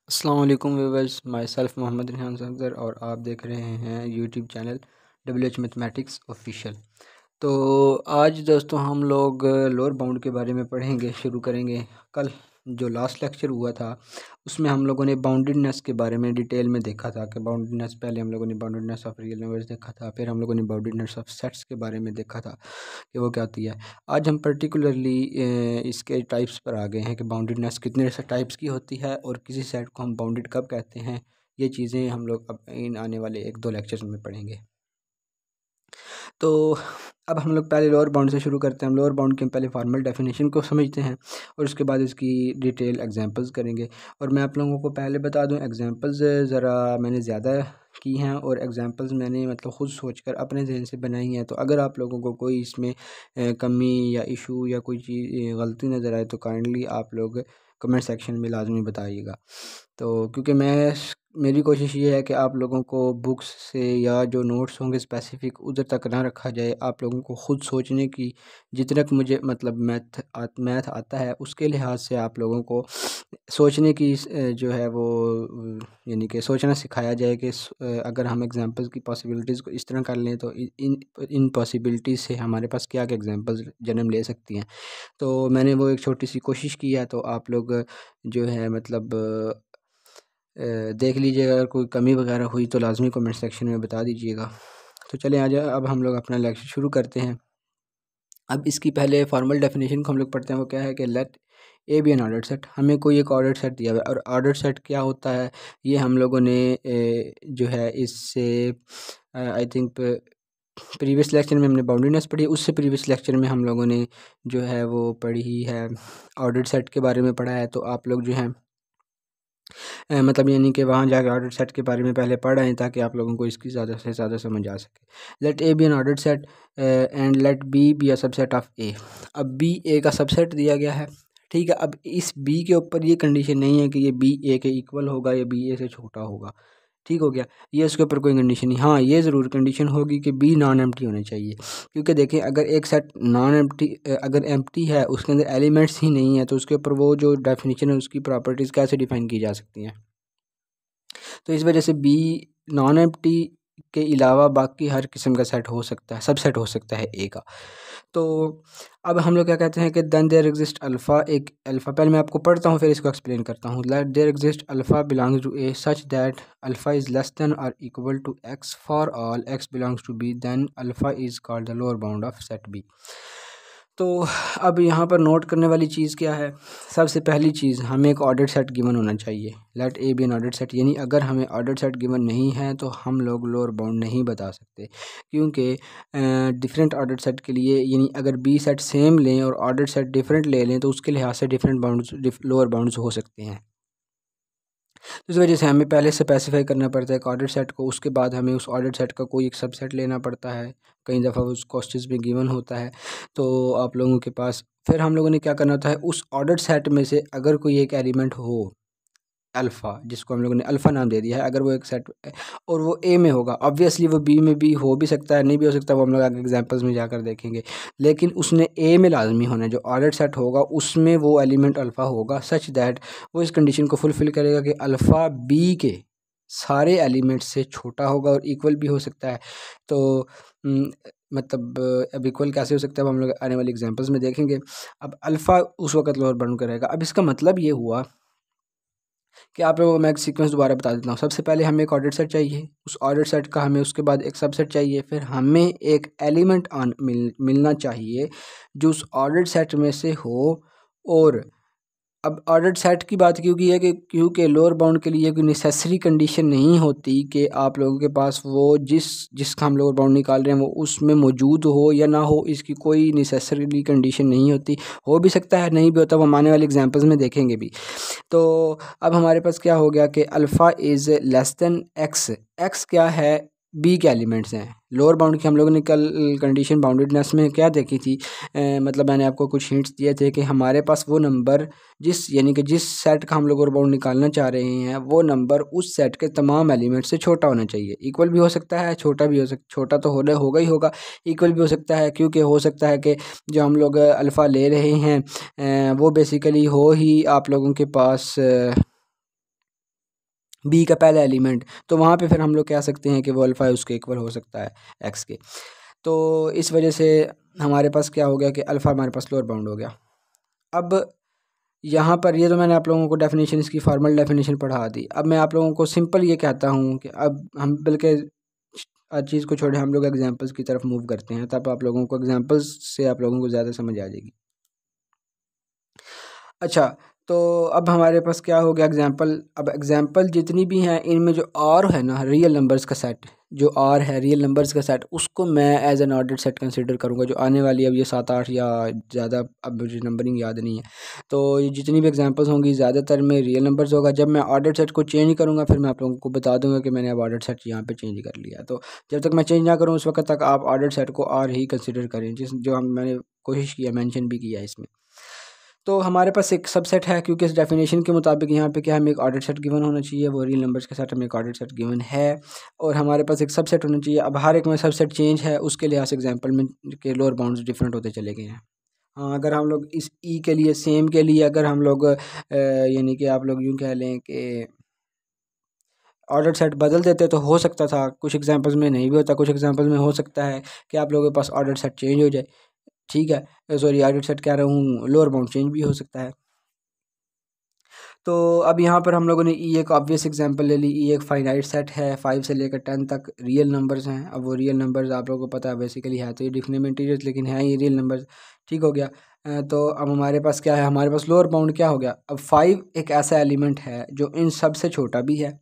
अस्सलाम वालेकुम viewers, myself Mohammad Rihan Safdar और आप देख रहे हैं YouTube channel WH mathematics official. तो आज दोस्तों हम लोग लोअर बाउंड के बारे में पढ़ेंगे, शुरू करेंगे। कल जो लास्ट लेक्चर हुआ था उसमें हम लोगों ने बाउंडेडनेस के बारे में डिटेल में देखा था कि बाउंडेडनेस, पहले हम लोगों ने बाउंडेडनेस ऑफ रियल नंबर्स देखा था, फिर हम लोगों ने बाउंडेडनेस ऑफ सेट्स के बारे में देखा था कि वो क्या होती है। आज हम पर्टिकुलरली इसके टाइप्स पर आ गए हैं कि बाउंडेडनेस कितने टाइप्स की होती है और किसी सेट को हम बाउंडेड कब कहते हैं। ये चीज़ें हम लोग अब इन आने वाले 1-2 लेक्चर्स में पढ़ेंगे। तो अब हम लोग पहले लोअर बाउंड से शुरू करते हैं। हम लोअर बाउंड के पहले फॉर्मल डेफिनेशन को समझते हैं और उसके बाद इसकी डिटेल एग्जांपल्स करेंगे। और मैं आप लोगों को पहले बता दूं, एग्जांपल्स ज़रा मैंने ज़्यादा की हैं और एग्जांपल्स मैंने मतलब ख़ुद सोचकर अपने जहन से बनाई हैं। तो अगर आप लोगों को कोई इसमें कमी या इशू या कोई चीज़ गलती नज़र आए तो काइंडली आप लोग कमेंट सेक्शन में लाजमी बताइएगा। तो क्योंकि मेरी कोशिश ये है कि आप लोगों को बुक्स से या जो नोट्स होंगे स्पेसिफ़िक उधर तक ना रखा जाए। आप लोगों को ख़ुद सोचने की, जितना कि मुझे मतलब मैथ आता है उसके लिहाज से आप लोगों को सोचने की जो है वो यानी कि सोचना सिखाया जाए कि अगर हम एग्जांपल्स की पॉसिबिलिटीज़ को इस तरह कर लें तो इन पॉसिबिलिटीज़ से हमारे पास क्या क्या एग्जांपल्स जन्म ले सकती हैं। तो मैंने वो एक छोटी सी कोशिश की है। तो आप लोग जो है मतलब देख लीजिएगा, अगर कोई कमी वगैरह हुई तो लाजमी कमेंट सेक्शन में बता दीजिएगा। तो चलें आज अब हम लोग अपना लेक्चर शुरू करते हैं। अब इसकी पहले फॉर्मल डेफिनेशन को हम लोग पढ़ते हैं। वो क्या है कि let A be an ordered set. हमें कोई एक ऑर्डर्ड सेट दिया हुआ है और ऑर्डर्ड सेट क्या होता है ये हम लोगों ने जो है इससे आई थिंक प्रीवियस लेक्चर में हमने बाउंडेडनेस पढ़ी, उससे प्रीवियस लेक्चर में हम लोगों ने जो है वो पढ़ी है ऑर्डर्ड सेट के बारे में पढ़ा है। तो आप लोग जो है मतलब यानी कि वहाँ जाकर ऑर्डर सेट के बारे में पहले पढ़ रहे हैं ताकि आप लोगों को इसकी ज़्यादा से ज़्यादा समझ आ सके। Let A be an order set and let B be a subset of A. अब बी ए का सबसेट दिया गया है, ठीक है। अब इस बी के ऊपर ये कंडीशन नहीं है कि ये बी ए के इक्वल होगा या बी ए से छोटा होगा, ठीक हो गया। ये उसके ऊपर कोई कंडीशन नहीं। हाँ, ये ज़रूर कंडीशन होगी कि बी नॉन एम्प्टी होने चाहिए, क्योंकि देखें अगर एक सेट नॉन एम्प्टी अगर एम्प्टी है, उसके अंदर एलिमेंट्स ही नहीं है, तो उसके ऊपर वो जो डेफिनेशन है उसकी प्रॉपर्टीज़ कैसे डिफाइन की जा सकती हैं। तो इस वजह से बी नॉन एम्प्टी के अलावा बाकी हर किस्म का सेट हो सकता है, सबसेट हो सकता है ए का। तो अब हम लोग क्या कहते हैं कि देन देयर एग्जिस्ट अल्फ़ा, एक अल्फ़ा, पहले मैं आपको पढ़ता हूँ फिर इसको एक्सप्लेन करता हूँ। Let there exist alpha belongs to A such that alpha is less than और equal to x for all x belongs to B, then alpha is called the lower bound of set B. तो अब यहाँ पर note करने वाली चीज़ क्या है। सबसे पहली चीज़, हमें एक ऑर्डर्ड सेट गिवन होना चाहिए। Let A be an ordered set, यानी अगर हमें ऑर्डर्ड सेट गिवन नहीं है तो हम लोग लोअर बाउंड नहीं बता सकते, क्योंकि डिफरेंट ऑर्डर्ड सेट के लिए, यानी अगर बी सेट सेम लें और ऑर्डर्ड सेट डिफरेंट ले लें तो उसके लिहाज से डिफरेंट बाउंड्स, लोअर बाउंड्स हो सकते हैं। तो इस वजह से हमें पहले स्पेसिफाई करना पड़ता है एक ऑर्डर सेट को, उसके बाद हमें उस ऑर्डर सेट का कोई एक सबसेट लेना पड़ता है। कई दफ़ा उस क्वेश्चंस में गिवन होता है तो आप लोगों के पास, फिर हम लोगों ने क्या करना होता है, उस ऑर्डर सेट में से अगर कोई एक एलिमेंट हो अल्फ़ा, जिसको हम लोगों ने अल्फ़ा नाम दे दिया है, अगर वो एक सेट और वो ए में होगा, ऑब्वियसली वो बी में भी हो भी सकता है, नहीं भी हो सकता, वो हम लोग आगे एग्जांपल्स में जाकर देखेंगे। लेकिन उसने ए में लाजमी होना है, जो ऑर्डर सेट होगा उसमें वो एलिमेंट अल्फ़ा होगा, सच दैट वो इस कंडीशन को फुलफ़िल करेगा कि अल्फ़ा बी के सारे एलिमेंट्स से छोटा होगा और इक्वल भी हो सकता है। तो मतलब अब इक्वल कैसे हो सकता है वो हम लोग आने वाली एग्जांपल्स में देखेंगे। अब अल्फ़ा उस वक्त लोअर बाउंड करेगा। अब इसका मतलब ये हुआ कि आप लोगों को मैं एक सीक्वेंस दोबारा बता देता हूँ। सबसे पहले हमें एक ऑर्डर सेट चाहिए, उस ऑर्डर सेट का हमें उसके बाद एक सबसेट चाहिए, फिर हमें एक एलिमेंट मिलना चाहिए जो उस ऑर्डर सेट में से हो। और अब ऑर्डर्ड सेट की बात क्यों की है कि क्योंकि लोअर बाउंड के लिए कोई नेसेसरी कंडीशन नहीं होती कि आप लोगों के पास वो जिसका हम लोअर बाउंड निकाल रहे हैं वो उसमें मौजूद हो या ना हो, इसकी कोई नेसेसरी कंडीशन नहीं होती। हो भी सकता है, नहीं भी होता, वो हम आने वाले एग्जांपल्स में देखेंगे भी। तो अब हमारे पास क्या हो गया कि alpha is less then x. X क्या है, बी के एलिमेंट्स हैं। लोअर बाउंड की हम लोगों ने कल कंडीशन बाउंडेडनेस में क्या देखी थी, मतलब मैंने आपको कुछ हिंट्स दिए थे कि हमारे पास वो नंबर यानी कि जिस सेट का हम लोग लोअर बाउंड निकालना चाह रहे हैं वो नंबर उस सेट के तमाम एलिमेंट से छोटा होना चाहिए। इक्वल भी हो सकता है, छोटा भी हो सकता, छोटा तो होगा ही होगा, इक्वल भी हो सकता है, क्योंकि हो सकता है कि जो हम लोग अल्फ़ा ले रहे हैं वो बेसिकली हो ही आप लोगों के पास बी का पहला एलिमेंट, तो वहाँ पे फिर हम लोग कह सकते हैं कि वो अल्फ़ा है उसके इक्वल हो सकता है एक्स के। तो इस वजह से हमारे पास क्या हो गया कि अल्फ़ा हमारे पास लोअर बाउंड हो गया। अब यहाँ पर ये तो मैंने आप लोगों को डेफिनेशन, इसकी फॉर्मल डेफिनेशन पढ़ा दी। अब मैं आप लोगों को सिंपल ये कहता हूँ कि अब हम बल्कि हर चीज़ को छोड़े हम लोग एग्जांपल्स की तरफ मूव करते हैं, तब आप लोगों को एग्जांपल्स से आप लोगों को ज़्यादा समझ आ जाएगी। अच्छा, तो अब हमारे पास क्या हो गया एग्जांपल। अब एग्जांपल जितनी भी हैं इनमें जो आर है ना, रियल नंबर्स का सेट, जो आर है रियल नंबर्स का सेट, उसको मैं as an ordered set consider करूँगा। जो आने वाली अब ये 7-8 या ज़्यादा, अब मुझे नंबरिंग याद नहीं है, तो ये जितनी भी एग्जांपल्स होंगी ज़्यादातर में रियल नंबर्स होगा। जब मैं ऑर्डर्ड सेट को चेंज करूँगा फिर मैं आप लोगों को बता दूंगा कि मैंने अब ऑर्डर्ड सेट यहाँ पे चेंज कर लिया। तो जब तक मैं चेंज ना करूँ उस वक्त तक आप ऑर्डर्ड सेट को आर ही कंसिडर करें, जिस जो मैंने कोशिश किया, मेंशन भी किया इसमें। तो हमारे पास एक सबसेट है, क्योंकि इस डेफिनेशन के मुताबिक यहाँ पे क्या हमें एक ऑर्डर सेट गिवन होना चाहिए, वो रियल नंबर्स के साथ हमें एक ऑर्डर सेट गिवन है, और हमारे पास एक सबसेट होना चाहिए। अब हर एक में सबसेट चेंज है, उसके लिहाज से एग्जांपल में के लोअर बाउंड्स डिफरेंट होते चले गए हैं। हाँ, अगर हम लोग इस ई के लिए सेम के लिए अगर हम लोग यानी कि आप लोग यूँ कह लें कि ऑर्डर सेट बदल देते तो हो सकता था, कुछ एग्जांपल्स में नहीं भी होता, कुछ एग्जांपल्स में हो सकता है कि आप लोगों के पास ऑर्डर सेट चेंज हो जाए। ठीक है, सॉरी ऑर्डर सेट कह रहा हूँ, लोअर बाउंड चेंज भी हो सकता है। तो अब यहाँ पर हम लोगों ने ई एक ऑब्वियस एग्जांपल ले ली। ई एक फाइनाइट सेट है, 5 से लेकर 10 तक रियल नंबर्स हैं। अब वो रियल नंबर्स आप लोगों को पता है बेसिकली है तो ये दिखने में इंटीजर्स, लेकिन है ये रियल नंबर्स। ठीक हो गया। तो अब हमारे पास क्या है, हमारे पास लोअर बाउंड क्या हो गया। अब 5 एक ऐसा एलिमेंट है जो इन सब से छोटा भी है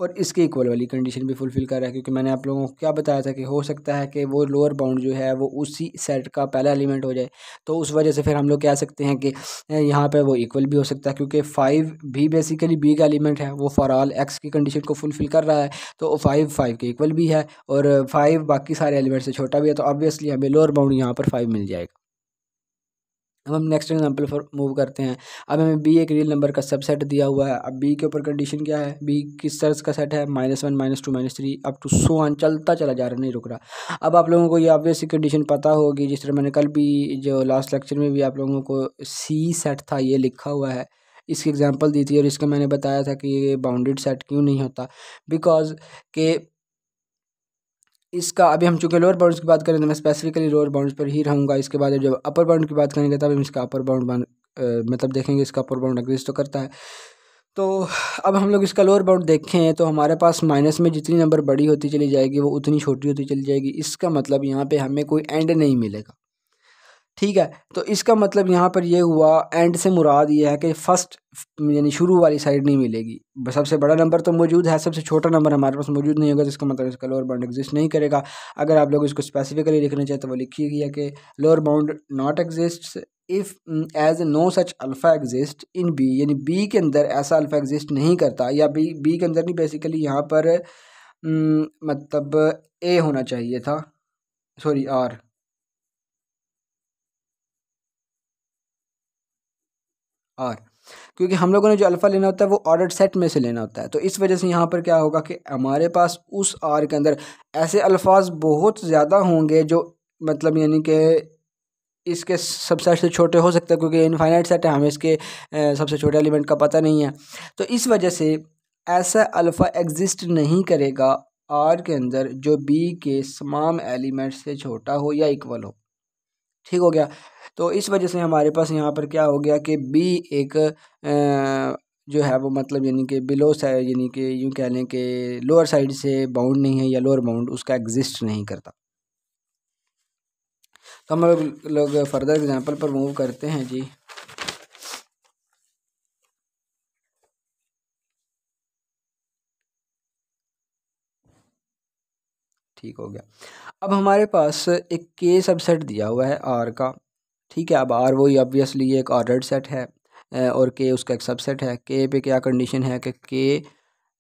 और इसके इक्वल वाली कंडीशन भी फुलफिल कर रहा है, क्योंकि मैंने आप लोगों को क्या बताया था कि हो सकता है कि वो लोअर बाउंड जो है वो उसी सेट का पहला एलिमेंट हो जाए। तो उस वजह से फिर हम लोग कह सकते हैं कि यहाँ पे वो इक्वल भी हो सकता है, क्योंकि 5 भी बेसिकली बी का एलिमेंट है, वो फॉर ऑल एक्स की कंडीशन को फुलफिल कर रहा है। तो 5 के इक्वल भी है और 5 बाकी सारे एलिमेंट से छोटा भी है, तो ऑब्वियसली हमें लोअर बाउंड यहाँ पर 5 मिल जाएगा। अब हम नेक्स्ट एग्जांपल पर मूव करते हैं। अब हमें बी एक रियल नंबर का सबसेट दिया हुआ है। अब बी के ऊपर कंडीशन क्या है, बी किस तरह का सेट है, -1 -2 -3 अप टू सो ऑन, चलता चला जा रहा, नहीं रुक रहा। अब आप लोगों को ये ऑब्वियसली कंडीशन पता होगी, जिस तरह मैंने कल भी जो लास्ट लेक्चर में भी आप लोगों को सी सेट था ये लिखा हुआ है, इसकी एग्जांपल दी थी और इसका मैंने बताया था कि ये बाउंडेड सेट क्यों नहीं होता, बिकॉज के इसका अभी हम चूँकि लोअर बाउंड्स की बात करें तो मैं स्पेसिफिकली लोअर बाउंड्स पर ही रहूँगा। इसके बाद जब अपर बाउंड की बात करेंगे तब हम इसका अपर बाउंड मतलब देखेंगे, इसका अपर बाउंड एग्जिस्ट तो करता है। तो अब हम लोग इसका लोअर बाउंड देखें तो हमारे पास माइनस में जितनी नंबर बड़ी होती चली जाएगी वो उतनी छोटी होती चली जाएगी। इसका मतलब यहाँ पे हमें कोई एंड नहीं मिलेगा। ठीक है, तो इसका मतलब यहाँ पर ये हुआ, एंड से मुराद ये है कि फर्स्ट यानी शुरू वाली साइड नहीं मिलेगी। सबसे बड़ा नंबर तो मौजूद है, सबसे छोटा नंबर हमारे पास मौजूद नहीं होगा, तो इसका मतलब इसका लोअर बाउंड एग्जिस्ट नहीं करेगा। अगर आप लोग इसको स्पेसिफिकली लिखना चाहें तो वो लिखिए गया कि lower bound not exist if as no such alpha exist in B, यानी बी के अंदर ऐसा अल्फ़ा एग्जिस्ट नहीं करता, या बी के अंदर नहीं, बेसिकली यहाँ पर मतलब ए होना चाहिए था, सॉरी आर, क्योंकि हम लोगों ने जो अल्फ़ा लेना होता है वो ऑर्डर्ड सेट में से लेना होता है। तो इस वजह से यहाँ पर क्या होगा कि हमारे पास उस आर के अंदर ऐसे अल्फाज बहुत ज़्यादा होंगे जो मतलब यानी कि इसके सबसेट से छोटे हो सकते हैं, क्योंकि इनफाइनाइट सेट है, हमें इसके सबसे छोटे एलिमेंट का पता नहीं है। तो इस वजह से ऐसा अल्फ़ा एग्जिस्ट नहीं करेगा आर के अंदर जो बी के तमाम एलिमेंट से छोटा हो या इक्वल हो। ठीक हो गया। तो इस वजह से हमारे पास यहाँ पर क्या हो गया कि बी एक जो है वो मतलब यानी कि बिलो साइड, यानी कि यूँ कह लें कि लोअर साइड से बाउंड नहीं है, या लोअर बाउंड उसका एग्जिस्ट नहीं करता। तो हम लोग फर्दर एग्जांपल पर मूव करते हैं जी। ठीक हो गया। अब हमारे पास एक के सबसेट दिया हुआ है आर का। ठीक है, अब आर वही ऑब्वियसली एक ऑर्डर्ड सेट है और के उसका एक सबसेट है। के पे क्या कंडीशन है कि के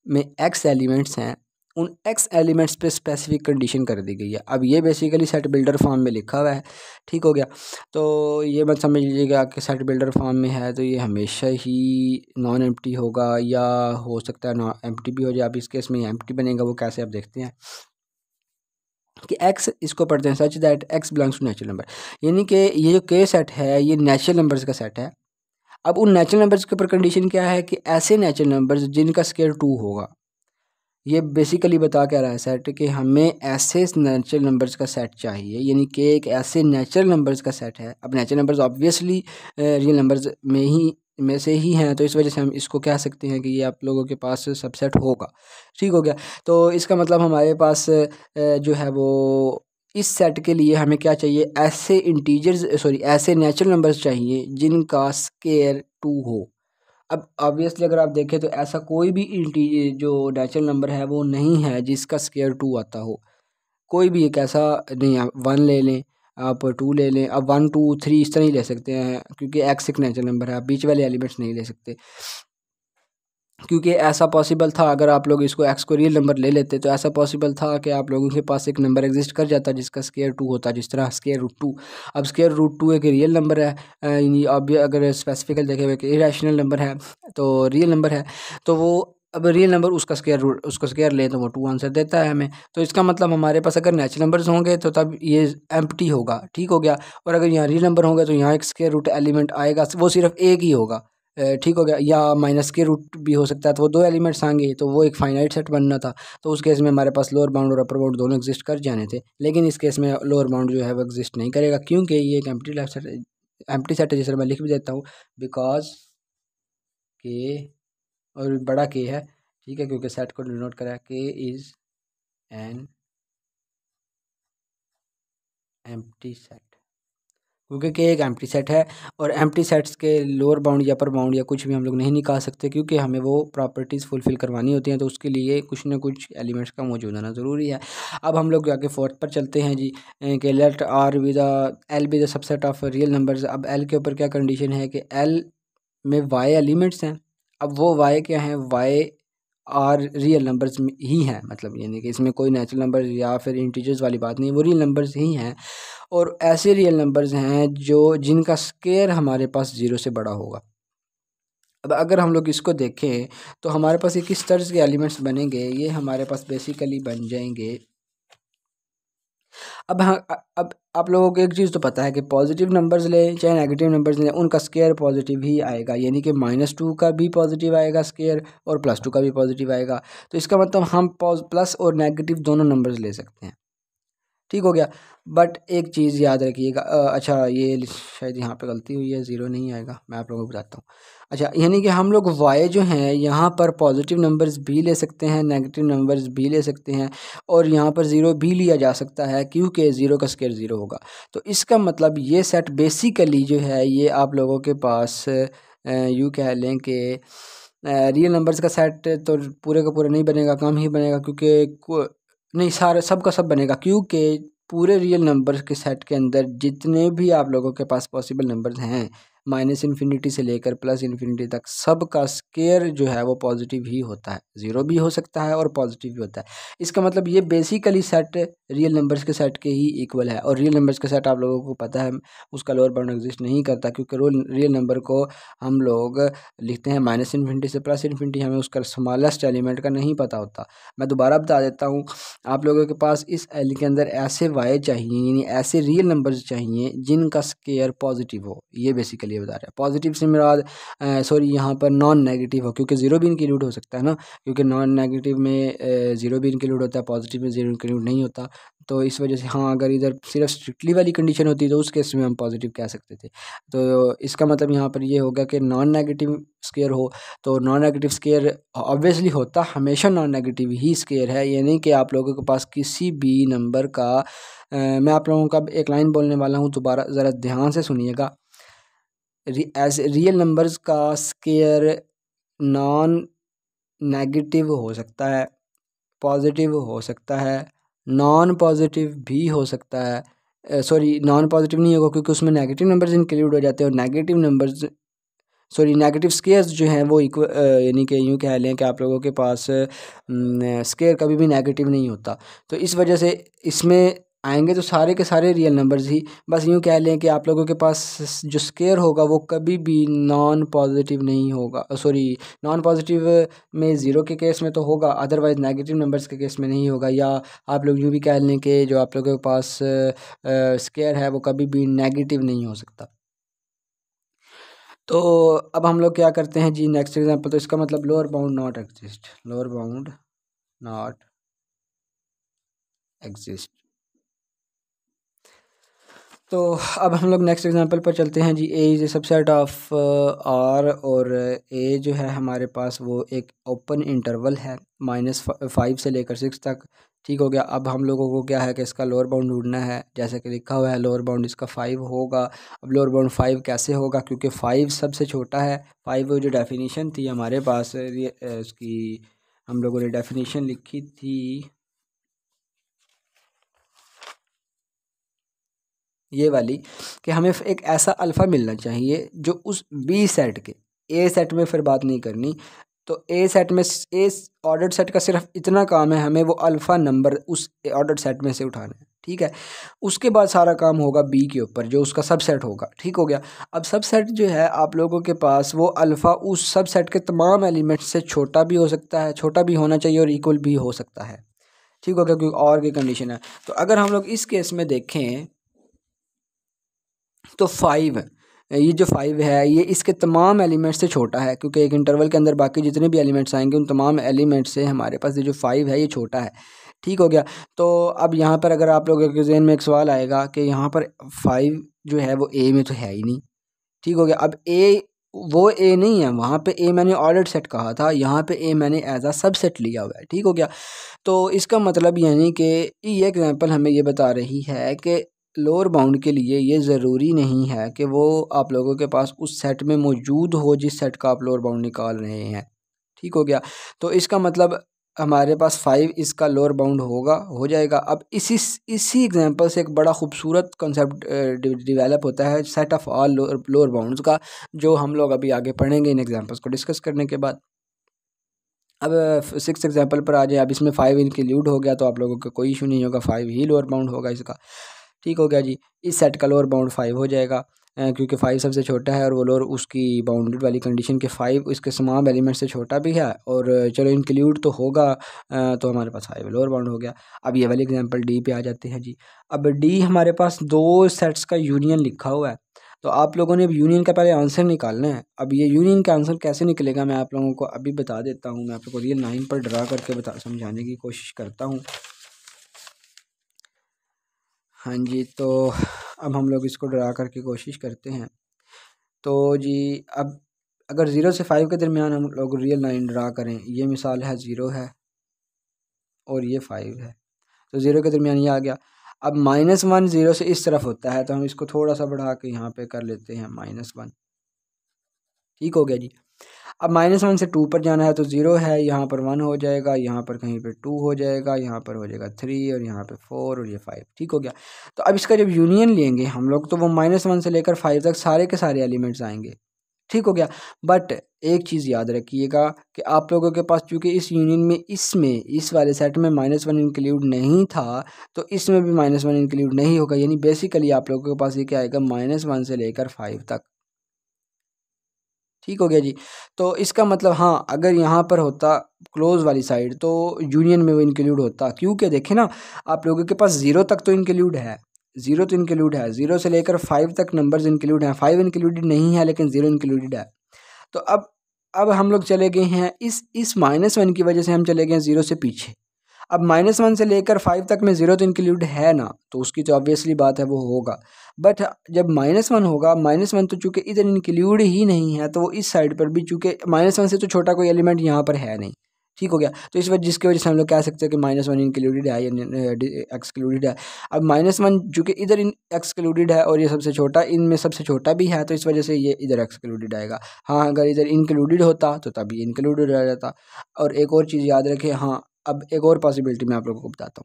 में एक्स एलिमेंट्स हैं, उन एक्स एलिमेंट्स पे स्पेसिफिक कंडीशन कर दी गई है। अब ये बेसिकली सेट बिल्डर फॉर्म में लिखा हुआ है। ठीक हो गया। तो ये मत समझ लीजिएगा कि सेट बिल्डर फॉर्म में है तो ये हमेशा ही नॉन एम्प्टी होगा, या हो सकता है नॉन एम्प्टी भी हो जाए। अब इस केस में एम्प्टी बनेगा, वो कैसे आप देखते हैं कि एक्स इसको पढ़ते हैं such that x belongs to natural number, यानी कि ये जो के सेट है ये नेचुरल नंबर्स का सेट है। अब उन नेचुरल नंबर्स के ऊपर कंडीशन क्या है कि ऐसे नेचुरल नंबर्स जिनका स्क्वायर 2 होगा। ये बेसिकली बता क्या रहा है सेट कि हमें ऐसे नेचुरल नंबर्स का सेट चाहिए, यानी कि एक ऐसे नेचुरल नंबर्स का सेट है। अब natural numbers obviously real numbers में से ही हैं, तो इस वजह से हम इसको कह सकते हैं कि ये आप लोगों के पास सबसेट होगा। ठीक हो गया। तो इसका मतलब हमारे पास जो है वो इस सेट के लिए हमें क्या चाहिए, ऐसे इंटीजर्स ऐसे नेचुरल नंबर्स चाहिए जिनका स्क्वायर 2 हो। अब ऑब्वियसली अगर आप देखें तो ऐसा कोई भी जो नेचुरल नंबर है वो नहीं है जिसका स्क्वायर 2 आता हो। कोई भी एक ऐसा नहीं है। 1 ले लें, आप 2 ले लें, अब 1 2 3 इस तरह ही ले सकते हैं, क्योंकि एक्स एक नेचुरल नंबर है। आप बीच वाले एलिमेंट्स नहीं ले सकते, क्योंकि ऐसा पॉसिबल था। अगर आप लोग इसको एक्स को रियल नंबर ले लेते तो ऐसा पॉसिबल था कि आप लोगों के पास एक नंबर एग्जिस्ट कर जाता जिसका स्क्वायर 2 होता, जिस तरह स्क्वायर रूट 2। अब स्क्वायर रूट 2 एक रियल नंबर है, अब अगर स्पेसिफिकली देखे हुए कि इरेशनल नंबर है तो रियल नंबर है, तो वो अब रियल नंबर उसका स्क्वायर लें तो वो 2 आंसर देता है हमें। तो इसका मतलब हमारे पास अगर नेचुरल नंबर्स होंगे तो तब ये एम्प्टी होगा। ठीक हो गया। और अगर यहाँ रियल नंबर होंगे तो यहाँ एक स्क्वायर रूट एलिमेंट आएगा, वो सिर्फ एक ही होगा। ठीक हो गया। या माइनस के रूट भी हो सकता है, तो वो 2 एलिमेंट्स आएंगे, तो वो एक फाइनाइट सेट बनना था। तो उस केस में हमारे पास लोअर बाउंड और अपर बाउंड दोनों एग्जिस्ट कर जाने थे, लेकिन इस केस में लोअर बाउंड जो है वो एग्जिस्ट नहीं करेगा, क्योंकि ये एक एम्प्टी सेट है, जिसे मैं लिख भी देता हूँ, बिकॉज के, और बड़ा के है, ठीक है, क्योंकि सेट को डिनोट करा है, के इज़ एन एम्प्टी सेट, क्योंकि के एक एम्प्टी सेट है। और एम्प्टी सेट्स के लोअर बाउंड या अपर बाउंड या कुछ भी हम लोग नहीं निकाल सकते, क्योंकि हमें वो प्रॉपर्टीज़ फुलफिल करवानी होती हैं, तो उसके लिए कुछ ना कुछ एलिमेंट्स का मौजूद होना ज़रूरी है। अब हम लोग आगे फोर्थ पर चलते हैं जी, कि let R with L be the subset of real numbers. अब एल के ऊपर क्या कंडीशन है कि एल में वाई एलिमेंट्स हैं। अब वो वाई क्या हैं, वाई आर रियल नंबर्स ही हैं, मतलब यानी कि इसमें कोई नेचुरल नंबर या फिर इंटीजर्स वाली बात नहीं, वो रियल नंबर्स ही हैं। और ऐसे रियल नंबर्स हैं जो जिनका स्क्वायर हमारे पास 0 से बड़ा होगा। अब अगर हम लोग इसको देखें तो हमारे पास ये किस तरह के एलिमेंट्स बनेंगे, ये हमारे पास बेसिकली बन जाएंगे। अब हाँ, अब आप लोगों को एक चीज़ तो पता है कि पॉजिटिव नंबर्स लें चाहे नेगेटिव नंबर्स लें, उनका स्क्वायर पॉजिटिव ही आएगा, यानी कि -2 का भी पॉजिटिव आएगा स्क्वायर और +2 का भी पॉजिटिव आएगा। तो इसका मतलब हम प्लस और नेगेटिव दोनों नंबर्स ले सकते हैं। ठीक हो गया। बट एक चीज़ याद रखिएगा, अच्छा ये शायद यहाँ पे गलती हुई है, 0 नहीं आएगा, मैं आप लोगों को बताता हूँ। अच्छा, यानी कि हम लोग वाई जो हैं यहाँ पर पॉजिटिव नंबर्स भी ले सकते हैं, नेगेटिव नंबर्स भी ले सकते हैं, और यहाँ पर 0 भी लिया जा सकता है, क्योंकि 0 का स्क्वायर 0 होगा। तो इसका मतलब ये सेट बेसिकली जो है ये आप लोगों के पास यूँ कह लें कि रियल नंबर्स का सेट तो पूरे का पूरा नहीं बनेगा, कम ही बनेगा, क्योंकि नहीं सारे सब का सब बनेगा, क्योंकि पूरे रियल नंबर के सेट के अंदर जितने भी आप लोगों के पास पॉसिबल नंबर्स हैं, -इन्फिनिटी से लेकर +इन्फिनिटी तक, सब का स्क्वायर जो है वो पॉजिटिव ही होता है। 0 भी हो सकता है और पॉजिटिव भी होता है। इसका मतलब ये बेसिकली सेट रियल नंबर्स के सेट के ही इक्वल है। और रियल नंबर्स का सेट आप लोगों को पता है उसका लोअर बाउंड एग्जिस्ट नहीं करता, क्योंकि रियल नंबर को हम लोग लिखते हैं -इन्फिनिटी से +इन्फिनिटी, हमें उसका स्मॉलेस्ट एलिमेंट का नहीं पता होता। मैं दोबारा बता देता हूँ, आप लोगों के पास इस एल के अंदर ऐसे वाई चाहिए, यानी ऐसे रियल नंबर्स चाहिए जिनका स्क्वायर पॉजिटिव हो। ये बेसिकली बता रहा है। पॉजिटिव से मुराद यहाँ पर नॉन नेगेटिव हो, क्योंकि 0 भी इंक्लूड हो सकता है ना, क्योंकि नॉन नेगेटिव में 0 भी इंक्लूड होता है, पॉजिटिव में 0 इंक्लूड नहीं होता। तो इस वजह से हाँ, अगर इधर सिर्फ स्ट्रिक्टली वाली कंडीशन होती तो उस केस में हम पॉजिटिव कह सकते थे। तो इसका मतलब यहाँ पर ये होगा कि नॉन नेगेटिव स्क्वायर हो। तो नॉन नेगेटिव स्क्वायर ऑब्वियसली होता हमेशा नॉन नेगेटिव ही स्क्वायर है, यानी कि आप लोगों के पास किसी भी नंबर का मैं आप लोगों का एक लाइन बोलने वाला हूँ, दोबारा ज़रा ध्यान से सुनिएगा। एज रियल नंबर्स का स्क्वायर नॉन नेगेटिव हो सकता है, पॉजिटिव हो सकता है, नॉन पॉजिटिव भी हो सकता है। नॉन पॉजिटिव नहीं होगा, क्योंकि उसमें नेगेटिव नंबर्स इंक्लूड हो जाते हैं, और नेगेटिव नंबर्स नेगेटिव स्क्वायर्स जो हैं वो यानी कि यूँ कह लें कि आप लोगों के पास स्क्वायर कभी भी नेगेटिव नहीं होता। तो इस वजह से इसमें आएंगे तो सारे के सारे रियल नंबर्स ही, बस यूँ कह लें कि आप लोगों के पास जो स्क्वायर होगा वो कभी भी नॉन पॉजिटिव नहीं होगा। नॉन पॉजिटिव में 0 के केस में तो होगा, अदरवाइज नेगेटिव नंबर्स के केस में नहीं होगा। या आप लोग यूँ भी कह लें कि जो आप लोगों के पास स्क्वायर है वो कभी भी नेगेटिव नहीं हो सकता। तो अब हम लोग क्या करते हैं जी, नेक्स्ट एग्जांपल। तो इसका मतलब lower bound not exist, lower bound not exist. तो अब हम लोग नेक्स्ट एग्जांपल पर चलते हैं जी। A is a subset of R, और ए जो है हमारे पास वो एक ओपन इंटरवल है -5 से लेकर 6 तक। ठीक हो गया। अब हम लोगों को क्या है कि इसका लोअर बाउंड ढूंढना है, जैसे कि लिखा हुआ है लोअर बाउंड इसका 5 होगा। अब लोअर बाउंड 5 कैसे होगा, क्योंकि 5 सबसे छोटा है। 5 जो डेफिनेशन थी हमारे पास उसकी हम लोगों ने डेफिनेशन लिखी थी ये वाली, कि हमें एक ऐसा अल्फ़ा मिलना चाहिए जो उस बी सेट के, ए सेट में फिर बात नहीं करनी। तो ए सेट में, ए ऑर्डर्ड सेट का सिर्फ इतना काम है, हमें वो अल्फ़ा नंबर उस ऑर्डर्ड सेट में से उठाना है। ठीक है। उसके बाद सारा काम होगा बी के ऊपर, जो उसका सबसेट होगा। ठीक हो गया। अब सबसेट जो है आप लोगों के पास, वो अल्फ़ा उस सबसेट के तमाम एलिमेंट से छोटा भी हो सकता है, छोटा भी होना चाहिए, और इक्वल भी हो सकता है। ठीक हो गया, क्योंकि और की कंडीशन है। तो अगर हम लोग इस केस में देखें तो 5, ये जो 5 है ये इसके तमाम एलिमेंट से छोटा है, क्योंकि एक इंटरवल के अंदर बाकी जितने भी एलिमेंट्स आएंगे उन तमाम एलिमेंट से हमारे पास ये जो 5 है ये छोटा है। ठीक हो गया। तो अब यहाँ पर अगर आप लोगों के ज़हन में एक सवाल आएगा कि यहाँ पर 5 जो है वो ए में तो है ही नहीं। ठीक हो गया। अब ए, वो ए नहीं है, वहाँ पे ए मैंने ऑर्डर्ड सेट कहा था, यहाँ पे ए मैंने एज अ सबसेट लिया हुआ है। ठीक हो गया। तो इसका मतलब यानी कि ये एग्जांपल हमें ये बता रही है कि लोअर बाउंड के लिए ये ज़रूरी नहीं है कि वो आप लोगों के पास उस सेट में मौजूद हो जिस सेट का आप लोअर बाउंड निकाल रहे हैं। ठीक हो गया। तो इसका मतलब हमारे पास 5 इसका लोअर बाउंड होगा, हो जाएगा। अब इसी एग्जांपल से एक बड़ा खूबसूरत कॉन्सेप्ट डेवलप होता है set of all lower bounds का, जो हम लोग अभी आगे पढ़ेंगे इन एग्जांपल्स को डिस्कस करने के बाद। अब 6 एग्जांपल पर आ जाए। अब इसमें 5 इंक्लूड हो गया तो आप लोगों का कोई इशू नहीं होगा, 5 ही लोअर बाउंड होगा इसका। ठीक हो गया जी। इस सेट का लोअर बाउंड 5 हो जाएगा, क्योंकि 5 सबसे छोटा है, और वो लोअर उसकी बाउंडेड वाली कंडीशन के 5 इसके तमाम एलिमेंट से छोटा भी है, और चलो इंक्लूड तो होगा। तो हमारे पास 5 लोअर बाउंड हो गया। अब ये वाली एग्जांपल डी पे आ जाते हैं जी। अब डी हमारे पास दो सेट्स का यूनियन लिखा हुआ है। तो आप लोगों ने अब यूनियन का पहले आंसर निकालना है। अब ये यूनियन का आंसर कैसे निकलेगा मैं आप लोगों को अभी बता देता हूँ। मैं आप लोगों को रियल 9 पर ड्रा करके समझाने की कोशिश करता हूँ। हाँ जी, तो अब हम लोग इसको ड्रा करके कोशिश करते हैं। तो जी, अब अगर 0 से 5 के दरमियान हम लोग रियल 9 ड्रा करें, ये मिसाल है 0 है और ये 5 है, तो 0 के दरमियान ये आ गया। अब -1 0 से इस तरफ होता है, तो हम इसको थोड़ा सा बढ़ा के यहाँ पे कर लेते हैं -1। ठीक हो गया जी। अब -1 से 2 पर जाना है, तो 0 है, यहाँ पर 1 हो जाएगा, यहाँ पर कहीं पे 2 हो जाएगा, यहाँ पर हो जाएगा 3, और यहाँ पे 4, और ये 5। ठीक हो गया। तो अब इसका जब यूनियन लेंगे हम लोग, तो वो -1 से लेकर 5 तक सारे के सारे एलिमेंट्स आएंगे। ठीक हो गया। बट एक चीज़ याद रखिएगा कि आप लोगों के पास चूँकि इस यूनियन में इस वाले सेट में -1 इंक्लूड नहीं था, तो इसमें भी -1 इंक्लूड नहीं होगा। यानी बेसिकली आप लोगों के पास ये क्या आएगा, -1 से लेकर 5 तक। ठीक हो गया जी। तो इसका मतलब हाँ, अगर यहाँ पर होता क्लोज वाली साइड, तो यूनियन में वो इंक्लूड होता, क्योंकि देखें ना, आप लोगों के पास 0 तक तो इंक्लूड है, 0 तो इंक्लूड है, 0 से लेकर 5 तक नंबर्स इंक्लूड हैं। 5 इंक्लूडेड नहीं है, लेकिन 0 इंक्लूडेड है। तो अब हम लोग चले गए हैं इस -1 की वजह से हम चले गए हैं 0 से पीछे। अब -1 से लेकर 5 तक में 0 तो इंक्लूड है ना, तो उसकी तो ऑब्वियसली बात है वो होगा। बट जब -1 होगा, -1 तो चूँकि इधर इंक्लूड ही नहीं है, तो वो इस साइड पर भी, चूँकि -1 से तो छोटा कोई एलिमेंट यहाँ पर है नहीं। ठीक हो गया। तो इस वजह जिसकी वजह से हम लोग कह सकते हैं कि -1 इंक्लूडेड है या एक्सक्लूडेड है। अब -1 चूँकि इधर एक्सक्लूडेड है और ये सबसे छोटा, इनमें सबसे छोटा भी है, तो इस वजह से ये इधर एक्सक्लूडेड आएगा। हाँ, अगर इधर इंक्लूडेड होता तो तब ये इंक्लूडेड रह जाता। और एक और चीज़ याद रखें, हाँ, अब एक और पॉसिबिलिटी मैं आप लोगों को बताता हूँ।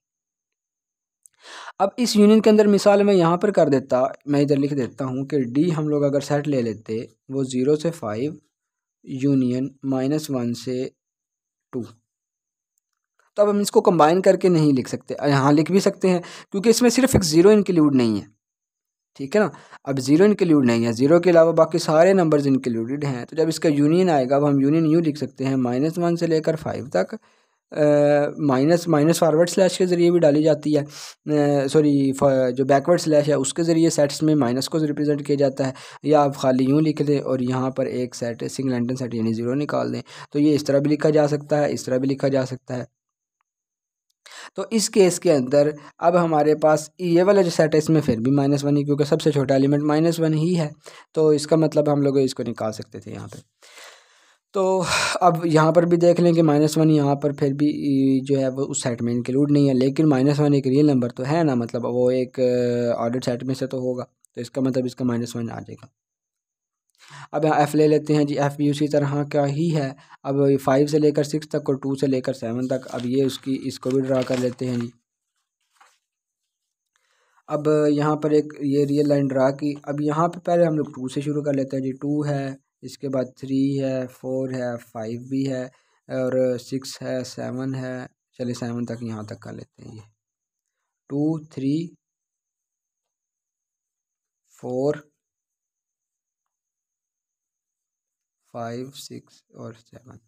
अब इस यूनियन के अंदर मिसाल मैं यहाँ पर कर देता, मैं इधर लिख देता हूँ कि डी हम लोग अगर सेट ले लेते, वो 0 से 5 यूनियन -1 से 2। तो अब हम इसको कंबाइन करके नहीं लिख सकते, यहाँ लिख भी सकते हैं, क्योंकि इसमें सिर्फ एक 0 इंक्लूड नहीं है। ठीक है ना। अब 0 इंक्लूड नहीं है, 0 के अलावा बाकी सारे नंबर्स इंक्लूडेड हैं। तो जब इसका यूनियन आएगा, अब हम यूनियन यूँ लिख सकते हैं, -1 से लेकर 5 तक माइनस माइनस फॉरवर्ड स्लैश के ज़रिए भी डाली जाती है, सॉरी जो बैकवर्ड स्लैश है उसके ज़रिए सेट्स में माइनस को रिप्रेजेंट किया जाता है, या आप खाली यूँ लिख दें और यहाँ पर एक सेट सिंगल सेट यानी ज़ीरो निकाल दें। तो ये इस तरह भी लिखा जा सकता है, इस तरह भी लिखा जा सकता है। तो इस केस के अंदर अब हमारे पास ये वाला जो सेट है इसमें फिर भी -1 ही, क्योंकि सबसे छोटा एलिमेंट -1 ही है, तो इसका मतलब हम लोग इसको निकाल सकते थे यहाँ पे। तो अब यहाँ पर भी देख लें कि -1 यहाँ पर फिर भी जो है वो उस सेट में इंक्लूड नहीं है, लेकिन -1 एक रियल नंबर तो है ना, मतलब वो एक ऑर्डर सेट में से तो होगा, तो इसका मतलब इसका -1 आ जाएगा। अब यहाँ एफ़ ले लेते हैं जी, एफ़ भी उसी तरह का ही है। अब 5 से लेकर 6 तक और 2 से लेकर 7 तक, अब ये उसकी इसको भी ड्रा कर लेते हैं जी। अब यहाँ पर एक ये रियल लाइन ड्रा की। अब यहाँ पे पहले हम लोग 2 से शुरू कर लेते हैं जी। 2 है, इसके बाद 3 है, 4 है, 5 भी है और 6 है, 7 है। चलिए 7 तक यहाँ तक कर लेते हैं ये। 2 3 4 5 6 और 7,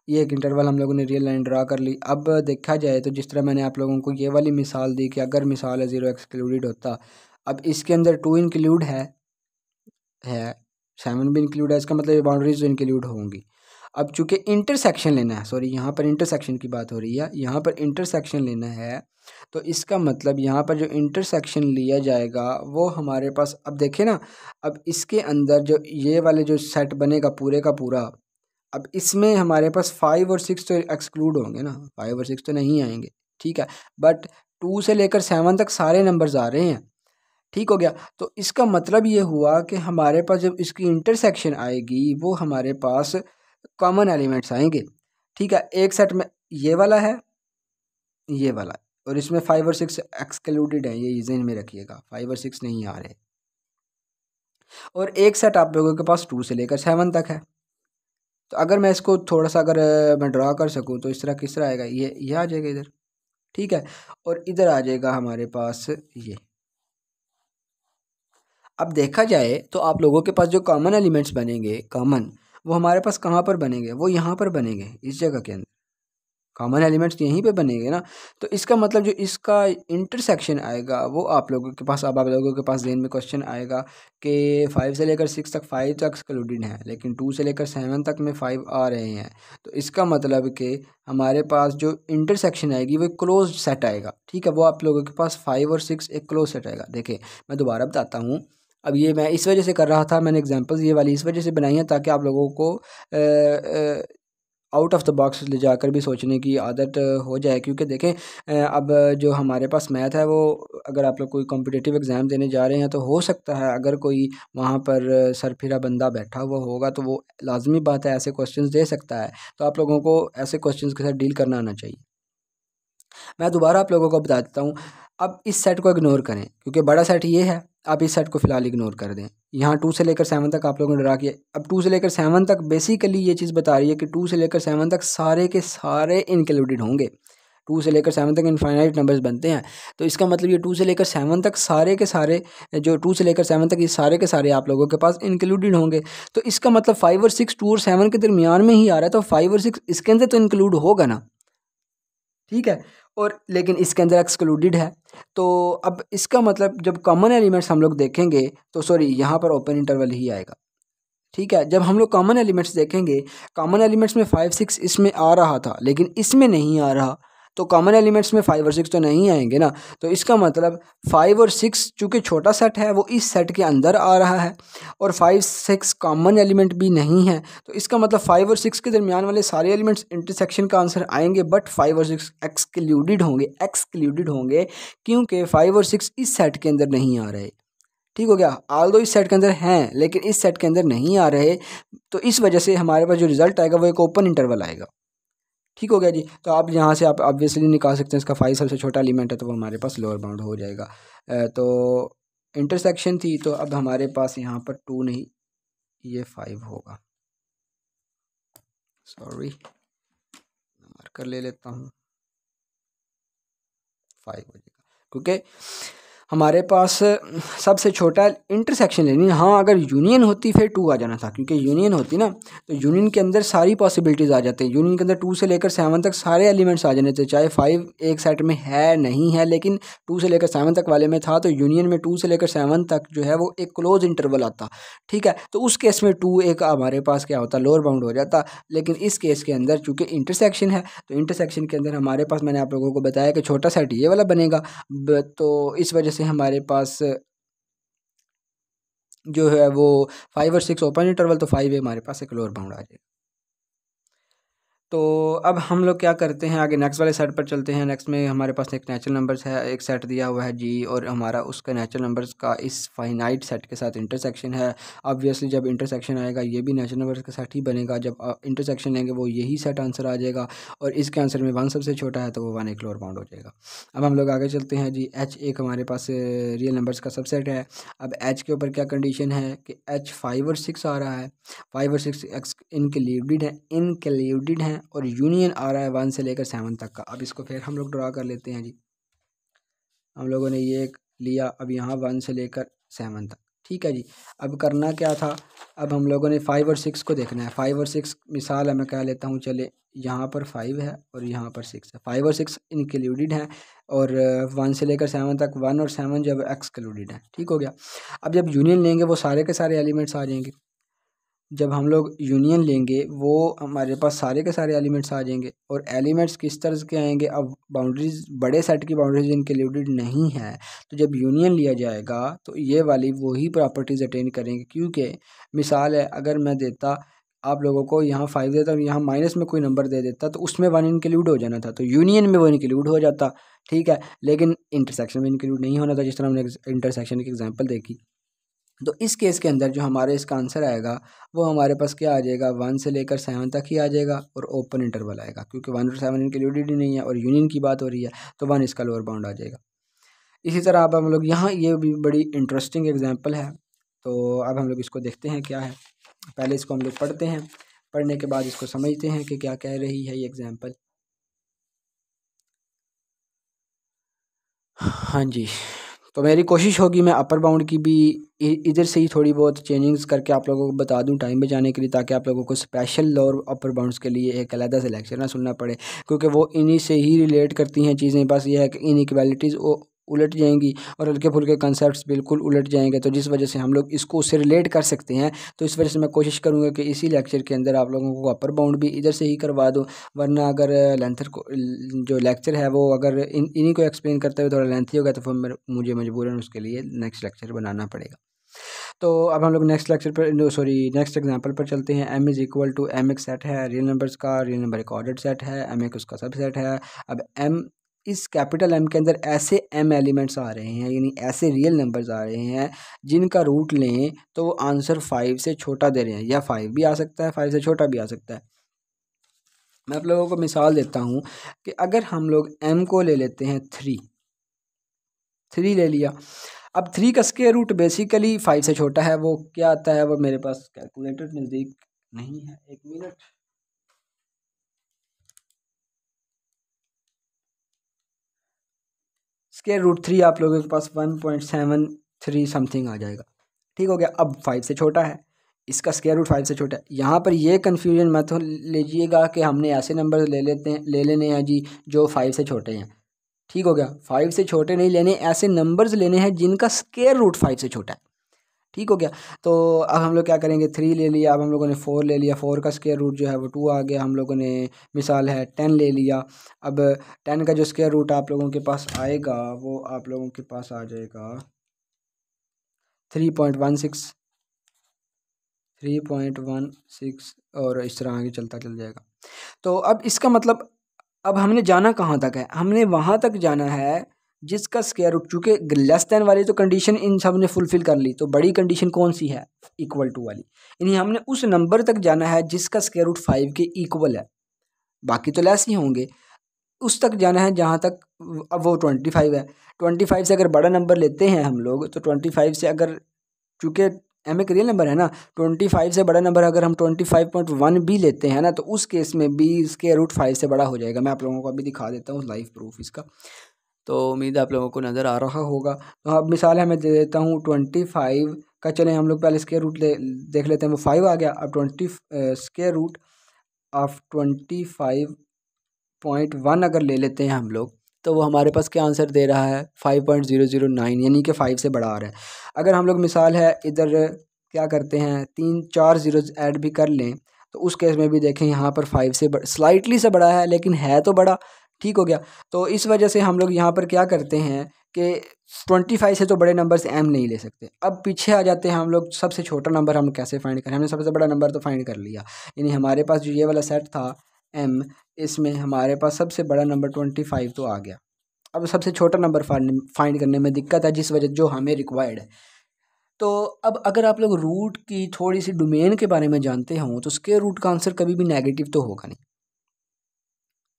ये एक इंटरवल हम लोगों ने रियल लाइन ड्रा कर ली। अब देखा जाए तो जिस तरह मैंने आप लोगों को ये वाली मिसाल दी कि अगर मिसाल है 0 एक्सक्लूडेड होता, अब इसके अंदर 2 इंक्लूड है 7 भी इंक्लूड है, इसका मतलब ये बाउंड्रीज इंक्लूड होंगी। अब चूंकि इंटरसेक्शन लेना है, सॉरी यहाँ पर इंटरसेक्शन की बात हो रही है, यहाँ पर इंटरसेक्शन लेना है, तो इसका मतलब यहाँ पर जो इंटरसेक्शन लिया जाएगा वो हमारे पास, अब देखें ना, अब इसके अंदर जो ये वाले जो सेट बनेगा पूरे का पूरा, अब इसमें हमारे पास 5 और 6 तो एक्सक्लूड होंगे ना, 5 और 6 तो नहीं आएंगे, ठीक है, बट 2 से लेकर 7 तक सारे नंबर्स आ रहे हैं, ठीक हो गया। तो इसका मतलब ये हुआ कि हमारे पास जब इसकी इंटरसेक्शन आएगी वो हमारे पास कॉमन एलिमेंट्स आएंगे, ठीक है। एक सेट में ये वाला है, ये वाला, और इसमें 5 और 6 एक्सक्लूडेड है, ये ज़हन में रखिएगा, 5 और 6 नहीं आ रहे। और एक सेट आप लोगों के पास 2 से लेकर 7 तक है। तो अगर मैं इसको थोड़ा सा अगर मैं ड्रा कर सकूं तो इस तरह किस तरह आएगा, ये आ जाएगा इधर, ठीक है, और इधर आ जाएगा हमारे पास ये। अब देखा जाए तो आप लोगों के पास जो कॉमन एलिमेंट्स बनेंगे, कॉमन, वो हमारे पास कहाँ पर बनेंगे, वो यहाँ पर बनेंगे, इस जगह के अंदर कॉमन एलिमेंट्स यहीं पे बनेंगे ना। तो इसका मतलब जो इसका इंटरसेक्शन आएगा वो आप लोगों के पास, अब आप लोगों के पास ज़हन में क्वेश्चन आएगा कि 5 से लेकर 6 तक 5 तक एक्सक्लूडेड है, लेकिन 2 से लेकर 7 तक में 5 आ रहे हैं, तो इसका मतलब कि हमारे पास जो इंटरसेक्शन आएगी वो क्लोज सेट आएगा, ठीक है। वो आप लोगों के पास 5 और 6 एक क्लोज सेट आएगा। देखें मैं दोबारा बताता हूँ, अब ये मैं इस वजह से कर रहा था, मैंने एग्जांपल्स ये वाली इस वजह से बनाई है ताकि आप लोगों को आउट ऑफ द बॉक्स ले जाकर भी सोचने की आदत हो जाए, क्योंकि देखें अब जो हमारे पास मैथ है वो, अगर आप लोग कोई कॉम्पिटिटिव एग्ज़ाम देने जा रहे हैं तो हो सकता है अगर कोई वहाँ पर सरफिरा बंदा बैठा हुआ होगा तो वो लाजमी बात है ऐसे क्वेश्चंस दे सकता है, तो आप लोगों को ऐसे क्वेश्चंस के साथ डील करना आना चाहिए। मैं दोबारा आप लोगों को बता देता हूँ। अब इस सेट को इग्नोर करें क्योंकि बड़ा सेट ये है, आप इस सेट को फ़िलहाल इग्नोर कर दें। यहाँ 2 से लेकर 7 तक आप लोगों ने ड्रा किया। अब 2 से लेकर 7 तक बेसिकली ये चीज़ बता रही है कि 2 से लेकर 7 तक सारे के सारे इंक्लूडेड होंगे। 2 से लेकर 7 तक इनफाइनाइट नंबर्स बनते हैं, तो इसका मतलब ये 2 से लेकर 7 तक सारे के सारे, जो 2 से लेकर 7 तक ये सारे के सारे आप लोगों के पास इंक्लूडेड होंगे। तो इसका मतलब 5 और 6 2 और 7 के दरमियान में ही आ रहा है, तो 5 और 6 इसके अंदर तो इंक्लूड होगा ना, ठीक है। और लेकिन इसके अंदर एक्सक्लूडेड है, तो अब इसका मतलब जब कॉमन एलिमेंट्स हम लोग देखेंगे तो सॉरी यहाँ पर ओपन इंटरवल ही आएगा, ठीक है। जब हम लोग कॉमन एलिमेंट्स देखेंगे, कॉमन एलिमेंट्स में 5 6 इसमें आ रहा था लेकिन इसमें नहीं आ रहा, तो कॉमन एलिमेंट्स में 5 और 6 तो नहीं आएंगे ना। तो इसका मतलब 5 और 6 चूँकि छोटा सेट है वो इस सेट के अंदर आ रहा है, और 5 6 कॉमन एलिमेंट भी नहीं है, तो इसका मतलब 5 और 6 के दरमियान वाले सारे एलिमेंट्स इंटरसेक्शन का आंसर आएंगे, बट 5 और 6 एक्सक्लूडेड होंगे क्योंकि 5 और 6 इस सेट के अंदर नहीं आ रहे, ठीक हो गया। ऑल दो इस सेट के अंदर हैं लेकिन इस सेट के अंदर नहीं आ रहे, तो इस वजह से हमारे पास जो रिजल्ट आएगा वो एक ओपन इंटरवल आएगा, ठीक हो गया जी। तो आप यहाँ से आप ऑब्वियसली निकाल सकते हैं इसका 5 सबसे छोटा एलिमेंट है तो वो हमारे पास लोअर बाउंड हो जाएगा। तो इंटरसेक्शन थी, तो अब हमारे पास यहाँ पर 2 नहीं, ये 5 होगा, सॉरी मार्कर ले लेता हूँ, 5 हो जाएगा, क्योंकि हमारे पास सबसे छोटा इंटरसेक्शन लेनी। हाँ, अगर यूनियन होती फिर 2 आ जाना था, क्योंकि यूनियन होती ना तो यूनियन के अंदर सारी पॉसिबिलिटीज़ आ जाती हैं। यूनियन के अंदर 2 से लेकर 7 तक सारे एलिमेंट्स आ जाने थे, चाहे 5 एक सेट में है नहीं है, लेकिन 2 से लेकर 7 तक वाले में था। तो यूनियन में 2 से लेकर 7 तक जो है वो एक क्लोज इंटरवल आता, ठीक है। तो उस केस में 2 एक हमारे पास क्या होता, लोअर बाउंड हो जाता। लेकिन इस केस के अंदर चूंकि इंटरसेक्शन है, तो इंटरसेक्शन के अंदर हमारे पास, मैंने आप लोगों को बताया कि छोटा सेट ये वाला बनेगा। तो इस वजह से हमारे पास जो है वो 5 और 6 ओपन इंटरवल, तो 5 है हमारे पास एक लोअर बाउंड आ जाएगा। तो अब हम लोग क्या करते हैं, आगे नेक्स्ट वाले सेट पर चलते हैं। नेक्स्ट में हमारे पास एक नेचुरल नंबर्स है, एक सेट दिया हुआ है जी, और हमारा उसका नेचुरल नंबर्स का इस फाइनाइट सेट के साथ इंटरसेक्शन है। ऑब्वियसली जब इंटरसेक्शन आएगा ये भी नेचुरल नंबर्स का सेट ही बनेगा। जब इंटरसेक्शन लेंगे वो यही सेट आंसर आ जाएगा, और इसके आंसर में 1 सबसे छोटा है तो वो 1 एक लोअर बाउंड हो जाएगा। अब हम लोग आगे चलते हैं जी। एच एक हमारे पास रियल नंबर्स का सबसेट है। अब एच के ऊपर क्या कंडीशन है कि एच 5 और 6 आ रहा है, 5 और 6 इनक्लूडेड है, और यूनियन आ रहा है 1 से लेकर 7 तक का। अब इसको फिर हम लोग ड्रा कर लेते हैं जी। हम लोगों ने ये लिया, अब यहाँ 1 से लेकर 7 तक, ठीक है जी। अब करना क्या था, अब हम लोगों ने 5 और 6 को देखना है। 5 और 6 मिसाल है मैं कह लेता हूँ, चले यहाँ पर 5 है और यहाँ पर 6 है। 5 और 6 इंक्लूडेड है, और 1 से लेकर 7 तक 1 और 7 जब एक्सक्लूडेड है, ठीक हो गया। अब जब यूनियन लेंगे वो सारे के सारे एलिमेंट्स आ जाएंगे। जब हम लोग यूनियन लेंगे वो हमारे पास सारे के सारे एलिमेंट्स आ जाएंगे, और एलिमेंट्स किस तरह के आएंगे। अब बाउंड्रीज, बड़े सेट की बाउंड्रीज इंक्लूडेड नहीं है, तो जब यूनियन लिया जाएगा तो ये वाली वही प्रॉपर्टीज़ अटेन करेंगे। क्योंकि मिसाल है, अगर मैं देता आप लोगों को यहाँ 5 देता और यहाँ माइनस में कोई नंबर दे देता, तो उसमें 1 इंक्लूड हो जाना था, तो यूनियन में वो इंक्लूड हो जाता, ठीक है। लेकिन इंटरसेक्शन में इंक्लूड नहीं होना था, जिस तरह हमने इंटरसेक्शन की एग्जांपल देखी। तो इस केस के अंदर जो हमारे इसका आंसर आएगा वो हमारे पास क्या आ जाएगा, 1 से लेकर 7 तक ही आ जाएगा, और ओपन इंटरवल आएगा, क्योंकि 1 और 7 इंक्लूडेड ही नहीं है और यूनियन की बात हो रही है, तो 1 इसका लोअर बाउंड आ जाएगा। इसी तरह अब हम लोग यहाँ, ये भी बड़ी इंटरेस्टिंग एग्जाम्पल है, तो अब हम लोग इसको देखते हैं क्या है। पहले इसको हम लोग पढ़ते हैं, पढ़ने के बाद इसको समझते हैं कि क्या कह रही है ये एग्जाम्पल। हाँ जी, तो मेरी कोशिश होगी मैं अपर बाउंड की भी इधर से ही थोड़ी बहुत चेंजिंग्स करके आप लोगों को बता दूं टाइम बचाने के लिए, ताकि आप लोगों को स्पेशल लोअर अपर बाउंड्स के लिए एक अलग से लेक्चर ना सुनना पड़े, क्योंकि वो इन्हीं से ही रिलेट करती हैं चीज़ें। बस ये है कि इनइक्वालिटीज़ वो उलट जाएंगी और हल्के फुल्के कंसेप्ट्स बिल्कुल उलट जाएंगे, तो जिस वजह से हम लोग इसको उससे रिलेट कर सकते हैं। तो इस वजह से मैं कोशिश करूँगा कि इसी लेक्चर के अंदर आप लोगों को अपर बाउंड भी इधर से ही करवा दूँ, वरना अगर लेंथर को जो लेक्चर है वो अगर इन्हीं को एक्सप्लेन करते हुए थोड़ा लेंथी होगा, तो फिर मुझे मजबूरन उसके लिए नेक्स्ट लेक्चर बनाना पड़ेगा। तो अब हम लोग नेक्स्ट लेक्चर पर, नेक्स्ट एग्जांपल पर चलते हैं। m is equal to m एक सेट है रियल नंबर्स का, रियल नंबर एक ऑर्डर्ड सेट है, m एक उसका सब सेट है। अब m, इस कैपिटल M के अंदर ऐसे m एलिमेंट्स आ रहे हैं, यानी ऐसे रियल नंबर्स आ रहे हैं जिनका रूट लें तो वो आंसर 5 से छोटा दे रहे हैं, या 5 भी आ सकता है, 5 से छोटा भी आ सकता है। मैं आप लोगों को मिसाल देता हूँ कि अगर हम लोग m को ले लेते हैं 3 ले लिया। अब 3 का स्क्वायर रूट बेसिकली 5 से छोटा है, वो क्या आता है, वो मेरे पास कैलकुलेटर नज़दीक नहीं है, 1 मिनट। स्क्वायर रूट 3 आप लोगों के पास 1.73 समथिंग आ जाएगा, ठीक हो गया। अब 5 से छोटा है, इसका स्क्वायर रूट 5 से छोटा है। यहाँ पर ये कन्फ्यूजन मत लीजिएगा कि हमने ऐसे नंबर ले लेने हैं जी जो 5 से छोटे हैं, ठीक हो गया। 5 से छोटे नहीं लेने, ऐसे नंबर्स लेने हैं जिनका स्क्वायर रूट 5 से छोटा है, ठीक हो गया। तो अब हम लोग क्या करेंगे, 3 ले लिया, अब हम लोगों ने 4 ले लिया, 4 का स्क्वायर रूट जो है वो 2 आ गया। हम लोगों ने मिसाल है 10 ले लिया। अब 10 का जो स्क्वायर रूट आप लोगों के पास आएगा वो आप लोगों के पास आ जाएगा 3.16, और इस तरह आगे चलता चल जाएगा। तो अब इसका मतलब, अब हमने जाना कहाँ तक है, हमने वहाँ तक जाना है जिसका स्क्वायर रूट, चूँकि लेस देन वाली तो कंडीशन इन सब ने फुलफिल कर ली, तो बड़ी कंडीशन कौन सी है, इक्वल टू वाली, यानी हमने उस नंबर तक जाना है जिसका स्क्वायर रूट 5 के इक्वल है, बाकी तो लेस ही होंगे। उस तक जाना है जहाँ तक, अब वो 25 है, 25 से अगर बड़ा नंबर लेते हैं हम लोग, तो 25 से अगर, चूँकि m एक रियल नंबर है ना, 25 से बड़ा नंबर अगर हम 25.1 भी लेते हैं ना, तो उस केस में भी स्क्वायर रूट 5 से बड़ा हो जाएगा। मैं आप लोगों को अभी दिखा देता हूँ लाइव प्रूफ इसका। तो उम्मीद है आप लोगों को नज़र आ रहा होगा। तो अब मिसाल हमें दे देता हूँ 25 का, चलें हम लोग पहले स्क्वायर रूट देख लेते हैं। वो 5 आ गया। अब 20 स्क्वायर रूट ऑफ 25.1 अगर ले लेते हैं हम लोग, तो वो हमारे पास क्या आंसर दे रहा है 5.009, यानी कि 5 से बड़ा आ रहा है। अगर हम लोग मिसाल है इधर क्या करते हैं 3-4 ज़ीरोज़ ऐड भी कर लें, तो उस केस में भी देखें यहाँ पर 5 से स्लाइटली से बड़ा है, लेकिन है तो बड़ा। ठीक हो गया। तो इस वजह से हम लोग यहाँ पर क्या करते हैं कि 25 से तो बड़े नंबर से m नहीं ले सकते। अब पीछे आ जाते हैं हम लोग, सबसे छोटा नंबर हम कैसे फाइंड करें। हमने सबसे बड़ा नंबर तो फाइंड कर लिया, यानी हमारे पास जो ये वाला सेट था m, इसमें हमारे पास सबसे बड़ा नंबर 25 तो आ गया। अब सबसे छोटा नंबर फाइंड करने में दिक्कत है, जिस वजह जो हमें रिक्वायर्ड है। तो अब अगर आप लोग रूट की थोड़ी सी डोमेन के बारे में जानते हों, तो स्क्वायर रूट का आंसर कभी भी नेगेटिव तो होगा नहीं।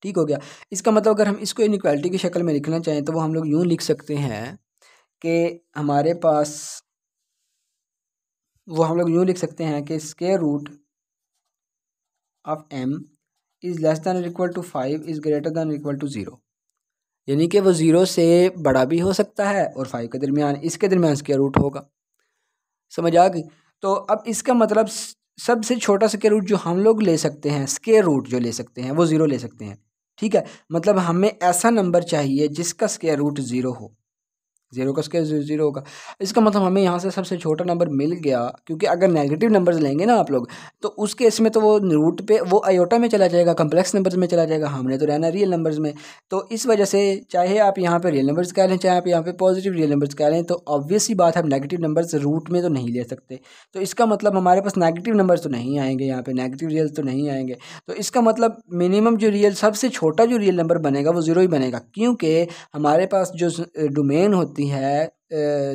ठीक हो गया। इसका मतलब अगर हम इसको इनइक्वालिटी की शक्ल में लिखना चाहें, तो वो हम लोग यूँ लिख सकते हैं कि हमारे पास, वो हम लोग यूँ लिख सकते हैं कि square root of m is less than और equal to 5 is greater than equal to 0, यानी कि वो 0 से बड़ा भी हो सकता है और 5 के दरमियान, इसके दरमियान स्क्वायर रूट होगा। समझ आ गई। तो अब इसका मतलब सबसे छोटा स्क्वायर रूट जो हम लोग ले सकते हैं, स्क्वायर रूट जो ले सकते हैं वो 0 ले सकते हैं। ठीक है, मतलब हमें ऐसा नंबर चाहिए जिसका स्क्वायर रूट 0 हो। 0 का स्क्वायर 0 होगा। इसका मतलब हमें यहाँ से सबसे छोटा नंबर मिल गया, क्योंकि अगर नेगेटिव नंबर्स लेंगे ना आप लोग, तो उस केस में तो वो रूट पे वो आयोटा में चला जाएगा, कम्प्लेक्स नंबर्स में चला जाएगा। हमने तो रहना रियल नंबर्स में। तो इस वजह से चाहे आप यहाँ पे रियल नंबर्स कह लें, चाहे आप यहाँ पे पॉजिटिव रियल नंबर्स कह लें, तो ऑब्वियस ही बात है, नेगेटिव नंबर्स रूट में तो नहीं ले सकते। तो इसका मतलब हमारे पास नेगेटिव नंबर्स तो नहीं आएंगे, यहाँ पे नेगेटिव रियल तो नहीं आएंगे। तो इसका मतलब मिनिमम जो रियल, सबसे छोटा जो रियल नंबर बनेगा वो 0 ही बनेगा, क्योंकि हमारे पास जो डोमेन होती है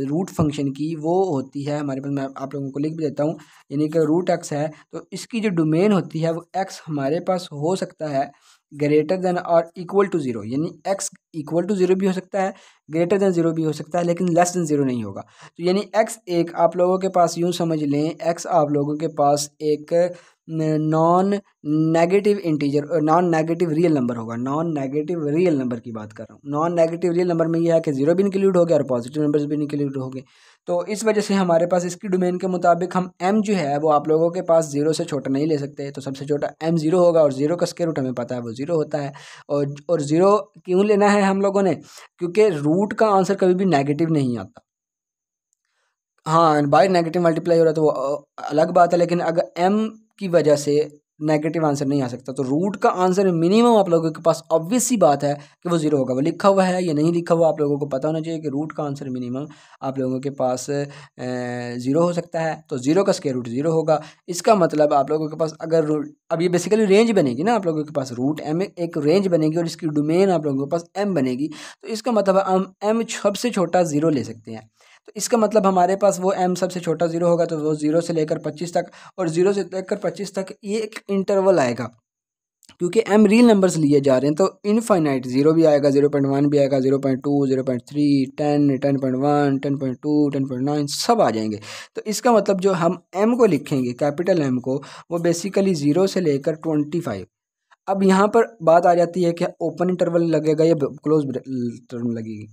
रूट फंक्शन की, वो होती है हमारे पास, मैं आप लोगों को लिख भी देता हूँ, यानी कि रूट x है, तो इसकी जो डोमेन होती है वो x हमारे पास हो सकता है ग्रेटर देन और इक्वल टू 0, यानी x इक्वल टू 0 भी हो सकता है, ग्रेटर देन 0 भी हो सकता है, लेकिन लेस देन 0 नहीं होगा। तो यानी x एक आप लोगों के पास, यूँ समझ लें, x आप लोगों के पास एक non negative integer, non negative real number होगा। नॉन नेगेटिव रियल नंबर की बात कर रहा हूँ। नॉन नेगेटिव रियल नंबर में यह है कि 0 भी इंक्लूड हो गया और पॉजिटिव नंबर्स भी इंक्लूड हो गए। तो इस वजह से हमारे पास इसकी डोमेन के मुताबिक हम m जो है वो आप लोगों के पास 0 से छोटा नहीं ले सकते। तो सबसे छोटा m 0 होगा, और 0 का स्क्वायर रूट हमें पता है वो 0 होता है। और 0 क्यों लेना है हम लोगों ने, क्योंकि रूट का आंसर कभी भी नेगेटिव नहीं आता। हाँ, बाय नेगेटिव मल्टीप्लाई हो रहा है तो वो अलग बात है, लेकिन अगर m की वजह से नेगेटिव आंसर नहीं आ सकता। तो रूट का आंसर मिनिमम आप लोगों के पास ऑब्वियस सी बात है कि वो 0 होगा। वो लिखा हुआ है या नहीं लिखा हुआ आप लोगों को पता होना चाहिए कि रूट का आंसर मिनिमम आप लोगों के पास 0 हो सकता है। तो 0 का स्क्वायर रूट 0 होगा। इसका मतलब आप लोगों के पास अगर अब ये बेसिकली रेंज बनेगी ना, आप लोगों के पास रूट m एक रेंज बनेगी और इसकी डोमेन आप लोगों के पास m बनेगी। तो इसका मतलब हम m सबसे छोटा 0 ले सकते हैं। तो इसका मतलब हमारे पास वो m सबसे छोटा 0 होगा, तो वो 0 से लेकर 25 तक, और 0 से लेकर 25 तक ये एक इंटरवल आएगा, क्योंकि m रियल नंबर्स लिए जा रहे हैं। तो इनफाइनाइट 0 भी आएगा, 0.1 भी आएगा, 0.2, 0.3, 10, 10.1, 10.2, 10.9 सब आ जाएंगे। तो इसका मतलब जो हम m को लिखेंगे, कैपिटल m को, वो बेसिकली 0 से लेकर 25। अब यहाँ पर बात आ जाती है कि ओपन इंटरवल लगेगा या क्लोज टर्म लगेगी।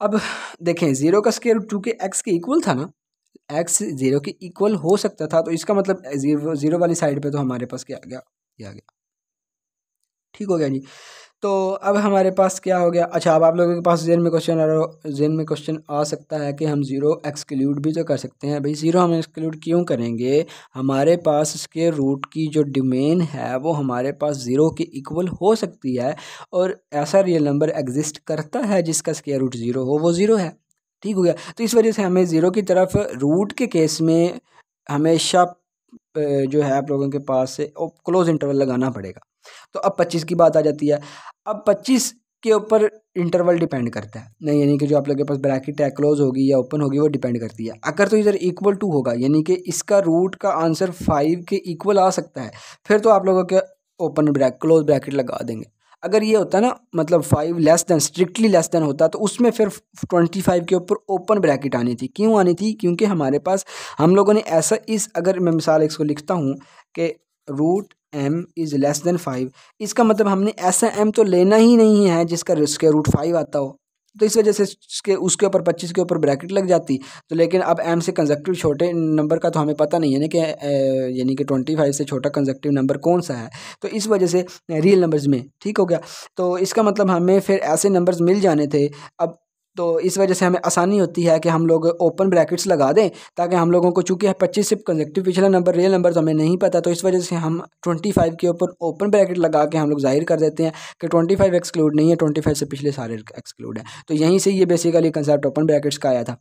अब देखें 0 का स्क्वायर रूट चूँकि x के इक्वल था ना, x 0 के इक्वल हो सकता था, तो इसका मतलब 0 वाली साइड पे तो हमारे पास क्या आ गया, ये आ गया। ठीक हो गया जी। तो अब हमारे पास क्या हो गया। अच्छा, अब आप लोगों के पास जेन में क्वेश्चन आ सकता है कि हम 0 एक्सक्लूड भी तो कर सकते हैं। भाई 0 हम एक्सक्लूड क्यों करेंगे, हमारे पास स्क्वायर रूट की जो डोमेन है वो हमारे पास 0 के इक्वल हो सकती है, और ऐसा रियल नंबर एग्जिस्ट करता है जिसका स्क्वायर रूट 0 हो, वो 0 है। ठीक हो गया। तो इस वजह से हमें 0 की तरफ रूट के केस में हमेशा जो है आप लोगों के पास से क्लोज इंटरवल लगाना पड़ेगा। तो अब 25 की बात आ जाती है। अब 25 के ऊपर इंटरवल डिपेंड करता है नहीं, यानी कि जो आप लोगों के पास ब्रैकेट है क्लोज होगी या ओपन होगी वो डिपेंड करती है। अगर तो इधर इक्वल टू होगा, यानी कि इसका रूट का आंसर 5 के इक्वल आ सकता है, फिर तो आप लोगों के ओपन क्लोज ब्रैकेट लगा देंगे। अगर ये होता ना, मतलब 5 less than, strictly less than होता, तो उसमें फिर 25 के ऊपर ओपन ब्रैकेट आनी थी। क्यों आनी थी, क्योंकि हमारे पास हम लोगों ने ऐसा, इस अगर मैं मिसाल इसको लिखता हूँ कि root m is less than 5, इसका मतलब हमने ऐसा m तो लेना ही नहीं है जिसका स्क्वायर रूट 5 आता हो। तो इस वजह से उसके ऊपर 25 के ऊपर ब्रैकेट लग जाती। तो लेकिन अब m से कंसेक्टिव छोटे नंबर का तो हमें पता नहीं है ना कि यानी कि 25 से छोटा कंसेक्टिव नंबर कौन सा है। तो इस वजह से रियल नंबर्स में ठीक हो गया। तो इसका मतलब हमें फिर ऐसे नंबर्स मिल जाने थे। अब तो इस वजह से हमें आसानी होती है कि हम लोग ओपन ब्रैकेट्स लगा दें, ताकि हम लोगों को चूँकि 25 से कंसेक्टिव पिछला नंबर रियल नंबर तो हमें नहीं पता, तो इस वजह से हम 25 के ऊपर ओपन ब्रैकेट लगा के हम लोग जाहिर कर देते हैं कि 25 एक्सक्लूड नहीं है, 25 से पिछले सारे एक्सक्लूड हैं। तो यहीं से ये बेसिकली कंसेप्ट ओपन ब्रैकेट्स का आया था।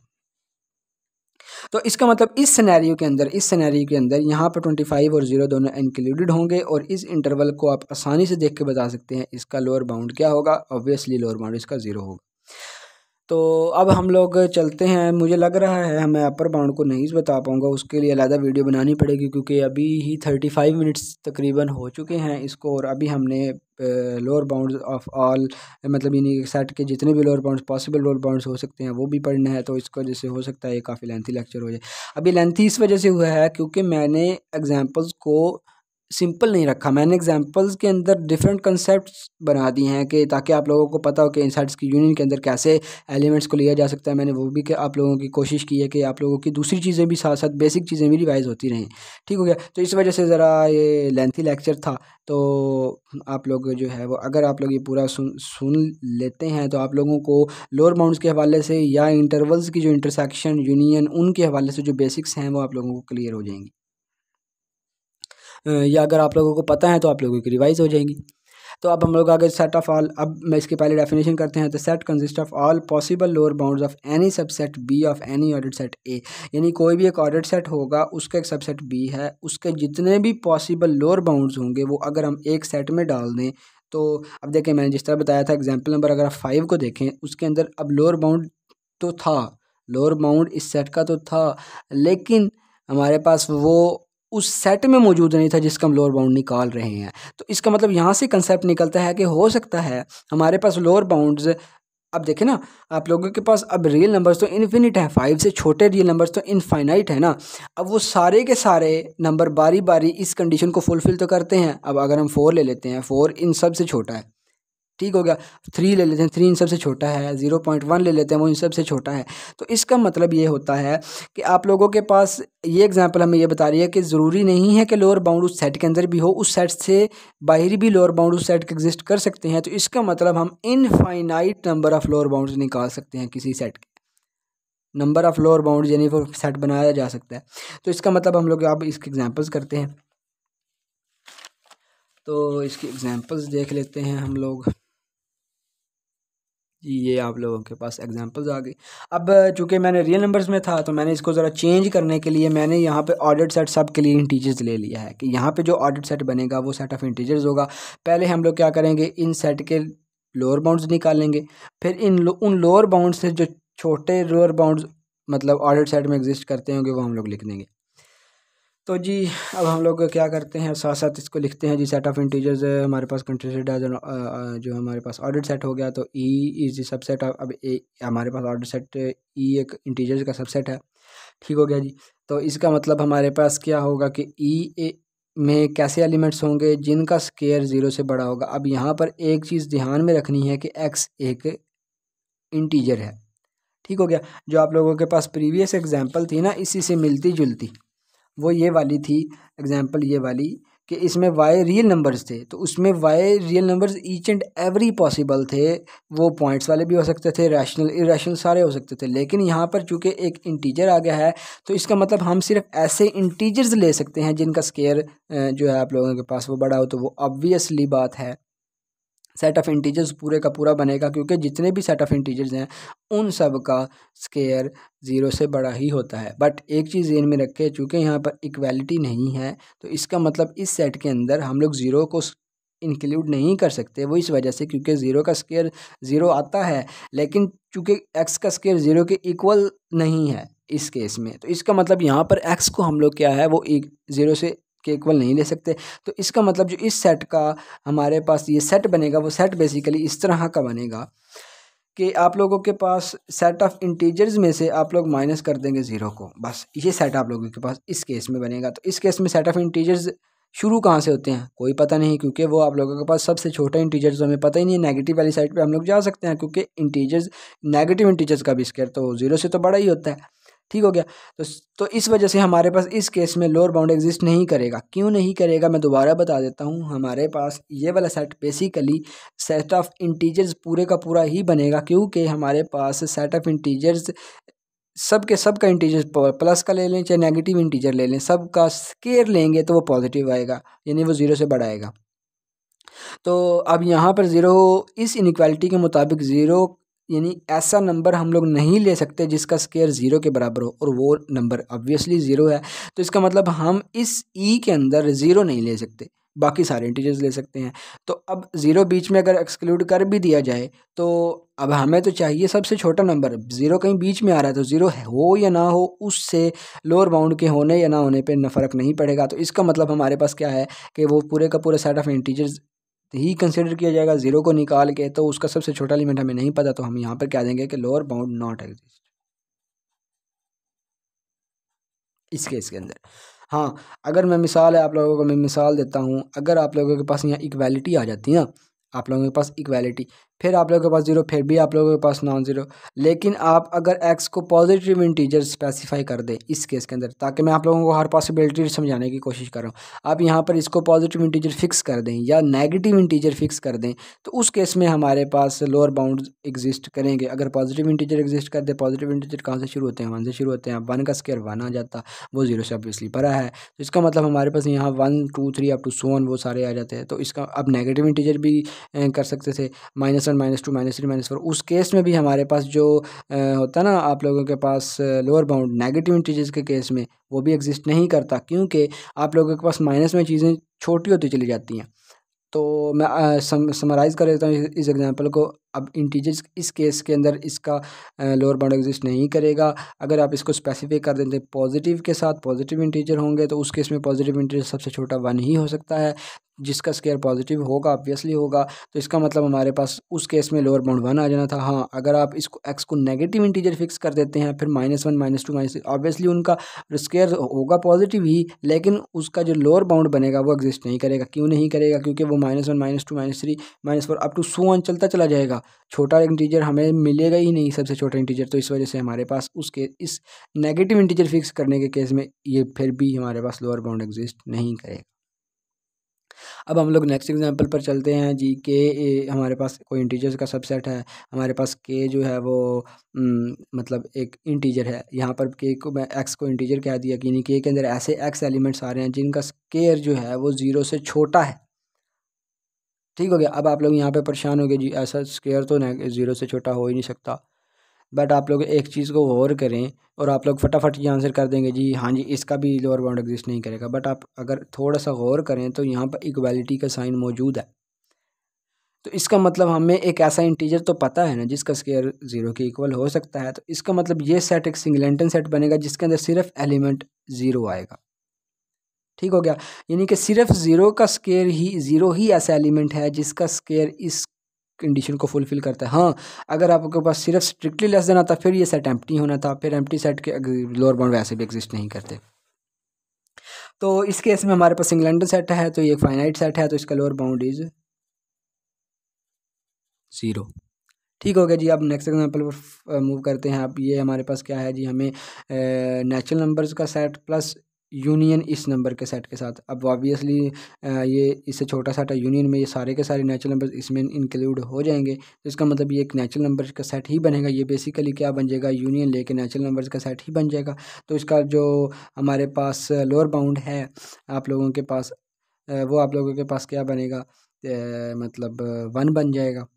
तो इसका मतलब इस सिनेरियो के अंदर यहाँ पर 25 और 0 दोनों इंक्लूडेड होंगे, और इस इंटरवल को आप आसानी से देख के बता सकते हैं इसका लोअर बाउंड क्या होगा। ऑब्वियसली लोअर बाउंड इसका 0 होगा। तो अब हम लोग चलते हैं। मुझे लग रहा है मैं अपर बाउंड को नहीं बता पाऊँगा, उसके लिए अलग वीडियो बनानी पड़ेगी, क्योंकि अभी ही 35 मिनट्स तकरीबन हो चुके हैं इसको, और अभी हमने लोअर बाउंड्स ऑफ ऑल मतलब यानी सेट के जितने भी lower bounds possible lower bounds हो सकते हैं वो भी पढ़ना है। तो इसको जैसे हो सकता है ये काफ़ी लेंथी लेक्चर हो जाए। अभी लेंथी इस वजह से हुआ है क्योंकि मैंने एग्जांपल्स को सिंपल नहीं रखा, मैंने एग्जांपल्स के अंदर डिफरेंट कंसेप्ट्स बना दिए हैं कि ताकि आप लोगों को पता हो कि इनसाइड्स की यूनियन के अंदर कैसे एलिमेंट्स को लिया जा सकता है। मैंने वो भी कि आप लोगों की कोशिश की है कि आप लोगों की दूसरी चीज़ें भी साथ साथ बेसिक चीज़ें भी रिवाइज होती रहें। ठीक हो गया। तो इस वजह से ज़रा ये लेंथी लेक्चर था। तो आप लोग जो है वो अगर आप लोग ये पूरा सुन लेते हैं तो आप लोगों को लोअर बाउंड्स के हवाले से या इंटरवल्स की जो इंटरसेक्शन यूनियन उनके हवाले से जो बेसिक्स हैं वो आप लोगों को क्लियर हो जाएंगी, या अगर आप लोगों को पता है तो आप लोगों की रिवाइज हो जाएंगी। तो अब हम लोग आगे सेट ऑफ ऑल, अब मैं इसके पहले डेफिनेशन करते हैं। तो set consist of all possible lower bounds of any subset B of any ordered set A, यानी कोई भी एक ऑर्डर्ड सेट होगा उसका एक सबसेट बी है, उसके जितने भी पॉसिबल लोअर बाउंड्स होंगे वो अगर हम एक सेट में डाल दें। तो अब देखें मैंने जिस तरह बताया था एग्जाम्पल नंबर अगर आप 5 को देखें उसके अंदर अब लोअर बाउंड तो था, लोअर बाउंड इस सेट का तो था, लेकिन हमारे पास वो उस सेट में मौजूद नहीं था जिसका हम लोअर बाउंड निकाल रहे हैं। तो इसका मतलब यहाँ से कंसेप्ट निकलता है कि हो सकता है हमारे पास लोअर बाउंड्स, अब देखें ना आप लोगों के पास अब रियल नंबर्स तो इन्फिनिट है, 5 से छोटे रियल नंबर्स तो इनफाइनाइट है ना। अब वो सारे के सारे नंबर बारी बारी इस कंडीशन को फुलफिल तो करते हैं। अब अगर हम 4 ले लेते हैं, 4 इन सब से छोटा है, ठीक हो गया। 3 ले लेते हैं, 3 इन सबसे छोटा है। 0.1 ले लेते हैं, वो इन सबसे छोटा है। तो इसका मतलब ये होता है कि आप लोगों के पास ये एग्जांपल हमें ये बता रही है कि ज़रूरी नहीं है कि लोअर बाउंड उस सेट के अंदर भी हो, उस सेट से बाहर भी लोअर बाउंड उस सेट के एग्जिस्ट कर सकते हैं। तो इसका मतलब हम infinite number of lower bounds निकाल सकते हैं किसी सेट के, नंबर ऑफ लोअर बाउंड यानी वो सेट बनाया जा सकता है। तो इसका मतलब हम लोग अब इसके एग्जाम्पल्स करते हैं। तो इसकी एग्जाम्पल्स देख लेते हैं हम लोग। ये आप लोगों के पास एग्जांपल्स आ गई। अब चूंकि मैंने रियल नंबर्स में था तो मैंने इसको ज़रा चेंज करने के लिए मैंने यहाँ पे ऑर्डर्ड सेट सब के लिए इंटीजर्स ले लिया है कि यहाँ पे जो ऑर्डर्ड सेट बनेगा वो सेट ऑफ इंटीजर्स होगा। पहले हम लोग क्या करेंगे, इन सेट के लोअर बाउंड्स निकालेंगे, फिर उन लोअर बाउंड से जो छोटे लोअर बाउंड्स मतलब ऑर्डर्ड सेट में एग्जिस्ट करते होंगे वो हम लोग लिख देंगे। तो जी अब हम लोग क्या करते हैं, साथ साथ इसको लिखते हैं जी। सेट ऑफ इंटीजर्स हमारे पास कंसिडर्ड एज जो हमारे पास ऑर्डर सेट हो गया, तो ई इज सबसेट ऑफ, अब ए हमारे पास ऑर्डर सेट ई एक इंटीजर्स का सबसेट है, ठीक हो गया जी। तो इसका मतलब हमारे पास क्या होगा कि ई में कैसे एलिमेंट्स होंगे जिनका स्केयर 0 से बड़ा होगा। अब यहाँ पर एक चीज़ ध्यान में रखनी है कि एक्स एक इंटीजर है, ठीक हो गया। जो आप लोगों के पास प्रीवियस एग्जाम्पल थी ना इसी से मिलती जुलती, वो ये वाली थी एग्जाम्पल, ये वाली कि इसमें वाई रियल नंबर्स थे, तो उसमें y real numbers each and every possible थे। वो पॉइंट्स वाले भी हो सकते थे, रैशनल इरेशनल सारे हो सकते थे। लेकिन यहाँ पर चूंकि एक इंटीजर आ गया है तो इसका मतलब हम सिर्फ ऐसे इंटीजर्स ले सकते हैं जिनका स्केयर जो है आप लोगों के पास वो बड़ा हो। तो वो ऑब्वियसली बात है सेट ऑफ इंटीजर्स पूरे का पूरा बनेगा, क्योंकि जितने भी सेट ऑफ इंटीजर्स हैं उन सब का स्केयर 0 से बड़ा ही होता है। बट एक चीज़ ध्यान में रखें, चूँकि यहाँ पर इक्वालिटी नहीं है तो इसका मतलब इस सेट के अंदर हम लोग 0 को इंक्लूड नहीं कर सकते। वो इस वजह से क्योंकि 0 का स्केयर 0 आता है, लेकिन चूँकि x का स्केयर 0 के इक्वल नहीं है इस केस में, तो इसका मतलब यहाँ पर x को हम लोग क्या है वो 0 से के इक्वल नहीं ले सकते। तो इसका मतलब जो इस सेट का हमारे पास ये सेट बनेगा वो सेट बेसिकली इस तरह का बनेगा कि आप लोगों के पास सेट ऑफ इंटीजर्स में से आप लोग माइनस कर देंगे 0 को, बस ये सेट आप लोगों के पास इस केस में बनेगा। तो इस केस में सेट ऑफ इंटीजर्स शुरू कहाँ से होते हैं कोई पता नहीं, क्योंकि वो आप लोगों के पास सबसे छोटा इंटीजर्स हमें पता ही नहीं है। नेगेटिव वाली साइड पे हम लोग जा सकते हैं, क्योंकि इंटीजर्स नेगेटिव इंटीजर्स का भी स्क्वायर तो 0 से तो बड़ा ही होता है। ठीक हो गया। तो इस वजह से हमारे पास इस केस में लोअर बाउंड एग्जिस्ट नहीं करेगा। क्यों नहीं करेगा मैं दोबारा बता देता हूँ। हमारे पास ये वाला set basically set of integers पूरे का पूरा ही बनेगा, क्योंकि हमारे पास सेट ऑफ इंटीजर्स सब का इंटीजर प्लस का ले लें चाहे नेगेटिव इंटीजर ले लें, सब का स्केयर लेंगे तो वो पॉजिटिव आएगा, यानी वो 0 से बड़ा आएगा। तो अब यहाँ पर 0 इस इनइक्वालिटी के मुताबिक 0 यानी ऐसा नंबर हम लोग नहीं ले सकते जिसका स्केयर 0 के बराबर हो, और वो नंबर ऑब्वियसली 0 है। तो इसका मतलब हम इस ई के अंदर 0 नहीं ले सकते, बाकी सारे इंटीजर्स ले सकते हैं। तो अब 0 बीच में अगर एक्सक्लूड कर भी दिया जाए तो अब हमें तो चाहिए सबसे छोटा नंबर। 0 कहीं बीच में आ रहा है तो 0 हो या ना हो, उससे लोअर बाउंड के होने या ना होने पे फ़र्क नहीं पड़ेगा। तो इसका मतलब हमारे पास क्या है कि वो पूरे का पूरा set of integers he consider किया जाएगा 0 को निकाल के। तो उसका सबसे छोटा लिमिट हमें नहीं पता, तो हम यहाँ पर क्या देंगे कि लोअर बाउंड नॉट एग्जिस्ट इस केस के अंदर। हाँ, अगर मैं मिसाल है आप लोगों को मैं मिसाल देता हूँ। अगर आप लोगों के पास यहाँ इक्वालिटी आ जाती है ना, आप लोगों के पास इक्वालिटी, फिर आप लोगों के पास 0, फिर भी आप लोगों के पास नॉन ज़ीरो, लेकिन आप अगर x को पॉजिटिव इंटीजर स्पेसिफाई कर दें इस केस के अंदर, ताकि मैं आप लोगों को हर पॉसिबिलिटी समझाने की कोशिश कर रहा हूँ। आप यहाँ पर इसको पॉजिटिव इंटीजर फिक्स कर दें या नेगेटिव इंटीजर फिक्स कर दें, तो उस केस में हमारे पास लोअर बाउंड एग्जिस्ट करेंगे। अगर पॉजिटिव इंटीजर एग्जिस्ट कर दे, पॉजिटिव इंटीजर कहाँ से शुरू होते हैं, 1 से शुरू होते हैं। 1 का स्क्वायर 1 आ जाता, वो 0 से ऑब्वियसली बड़ा है। तो इसका मतलब हमारे पास यहाँ 1 2 3 अप टू सो ऑन वो सारे आ जाते हैं। तो इसका अब नेगेटिव इंटीजर भी कर सकते थे, -1 -2 -3 -4। उस केस में भी हमारे पास जो होता है ना आप लोगों के पास लोअर बाउंड नेगेटिव इंटीजर्स के केस में, वो भी एग्जिस्ट नहीं करता, क्योंकि आप लोगों के पास माइनस में चीज़ें छोटी होती चली जाती हैं। तो मैं समराइज़ कर देता हूँ इस एग्जांपल को। अब इंटीजर्स इस केस के अंदर इसका लोअर बाउंड एग्जिस्ट नहीं करेगा। अगर आप इसको स्पेसिफाई कर देते पॉजिटिव के साथ, पॉजिटिव इंटीजर होंगे, तो उस केस में पॉजिटिव इंटीजर सबसे छोटा 1 ही हो सकता है, जिसका स्क्वायर पॉजिटिव होगा ऑब्वियसली होगा। तो इसका मतलब हमारे पास उस केस में लोअर बाउंड 1 आ जाना था। हाँ, अगर आप इसको x को नेगेटिव इंटीजर फिक्स कर देते हैं, फिर -1 -2 -3, ऑब्वियसली उनका स्क्वायर होगा पॉजिटिव ही, लेकिन उसका जो लोअर बाउंड बनेगा वो एग्जिस्ट नहीं करेगा। क्यों नहीं करेगा? क्योंकि वो -1 -2 -3 -4 अप टू सो ऑन चलता चला जाएगा। छोटा इंटीजर हमें मिलेगा ही नहीं, सबसे छोटा इंटीजर। तो इस वजह से हमारे पास उसके इस नेगेटिव इंटीजर फिक्स करने के केस में ये फिर भी हमारे पास लोअर बाउंड एग्जिस्ट नहीं करेगा। अब हम लोग नेक्स्ट एग्जांपल पर चलते हैं जी। के हमारे पास कोई इंटीजर्स का सबसेट है। हमारे पास के जो है वो मतलब एक इंटीजर है। यहाँ पर के को मैं एक्स को इंटीजर कह दिया, यानी के अंदर ऐसे एक्स एलिमेंट्स आ रहे हैं जिनका स्केयर जो है वो 0 से छोटा है। ठीक हो गया। अब आप लोग यहाँ पे परेशान हो गए जी, ऐसा स्केयर तो 0 से छोटा हो ही नहीं सकता। बट आप लोग एक चीज़ को गौर करें और आप लोग फटाफट ये आंसर कर देंगे जी हाँ जी, इसका भी लोअर बाउंड एग्जिस्ट नहीं करेगा। बट आप अगर थोड़ा सा गौर करें तो यहाँ पर इक्वालिटी का साइन मौजूद है। तो इसका मतलब हमें एक ऐसा इंटीजर तो पता है ना जिसका स्क्वायर 0 के इक्वल हो सकता है। तो इसका मतलब ये सेट एक सिंगलेटन सेट बनेगा जिसके अंदर सिर्फ एलिमेंट 0 आएगा। ठीक हो गया। यानी कि सिर्फ 0 का स्क्वायर ही 0 ही ऐसा एलिमेंट है जिसका स्क्वायर इस कंडीशन को फुलफिल करता है। हाँ, अगर आपके पास सिर्फ स्ट्रिक्टली लेस देन आता फिर ये सेट एम्प्टी होना था, फिर एम्प्टी सेट के लोअर बाउंड वैसे भी एग्जिस्ट नहीं करते। तो इस केस में हमारे पास सिंगलेटन सेट है, तो ये फाइनाइट सेट है, तो इसका लोअर बाउंड इज 0। ठीक हो गया जी। अब नेक्स्ट एग्जांपल पर मूव करते हैं। अब ये हमारे पास क्या है जी, हमें नेचुरल नंबर्स का सेट प्लस यूनियन इस नंबर के सेट के साथ। अब ऑब्वियसली ये इससे छोटा सेट है, यूनियन में ये सारे के सारे नेचुरल नंबर्स इसमें इंक्लूड हो जाएंगे। तो इसका मतलब ये एक नेचुरल नंबर का सेट ही बनेगा। ये बेसिकली क्या बन जाएगा, यूनियन लेके नेचुरल नंबर्स का सेट ही बन जाएगा। तो इसका जो हमारे पास लोअर बाउंड है आप लोगों के पास, वो आप लोगों के पास क्या बनेगा, मतलब 1 बन जाएगा।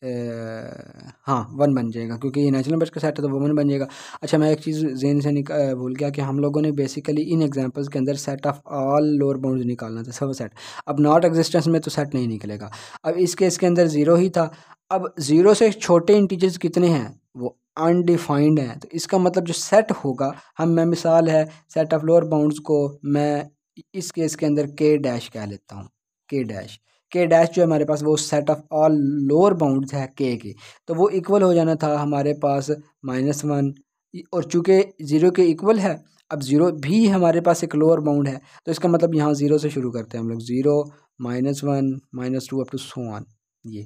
हाँ 1 बन जाएगा, क्योंकि ये नेचुरल नंबर्स का सेट है तो वो 1 बन जाएगा। अच्छा, मैं एक चीज़ ज़हन से भूल गया कि हम लोगों ने बेसिकली इन एग्जांपल्स के अंदर set of all lower bounds निकालना था, सब सेट। अब नॉट एग्जिस्टेंस में तो सेट नहीं निकलेगा। अब इस केस के अंदर 0 ही था। अब 0 से छोटे इंटीजर्स कितने हैं, वो अनडिफाइंड हैं। तो इसका मतलब जो सेट होगा, मैं मिसाल है सेट ऑफ लोअर बाउंड्स को मैं इस केस के अंदर के डैश कह लेता हूँ। के डैश जो हमारे पास वो set of all lower bounds है के, तो वो इक्वल हो जाना था हमारे पास -1। और चूंकि 0 के इक्वल है, अब ज़ीरो भी हमारे पास एक लोअर बाउंड है, तो इसका मतलब यहाँ ज़ीरो से शुरू करते हैं हम लोग, zero -1 -2 up to so on ये।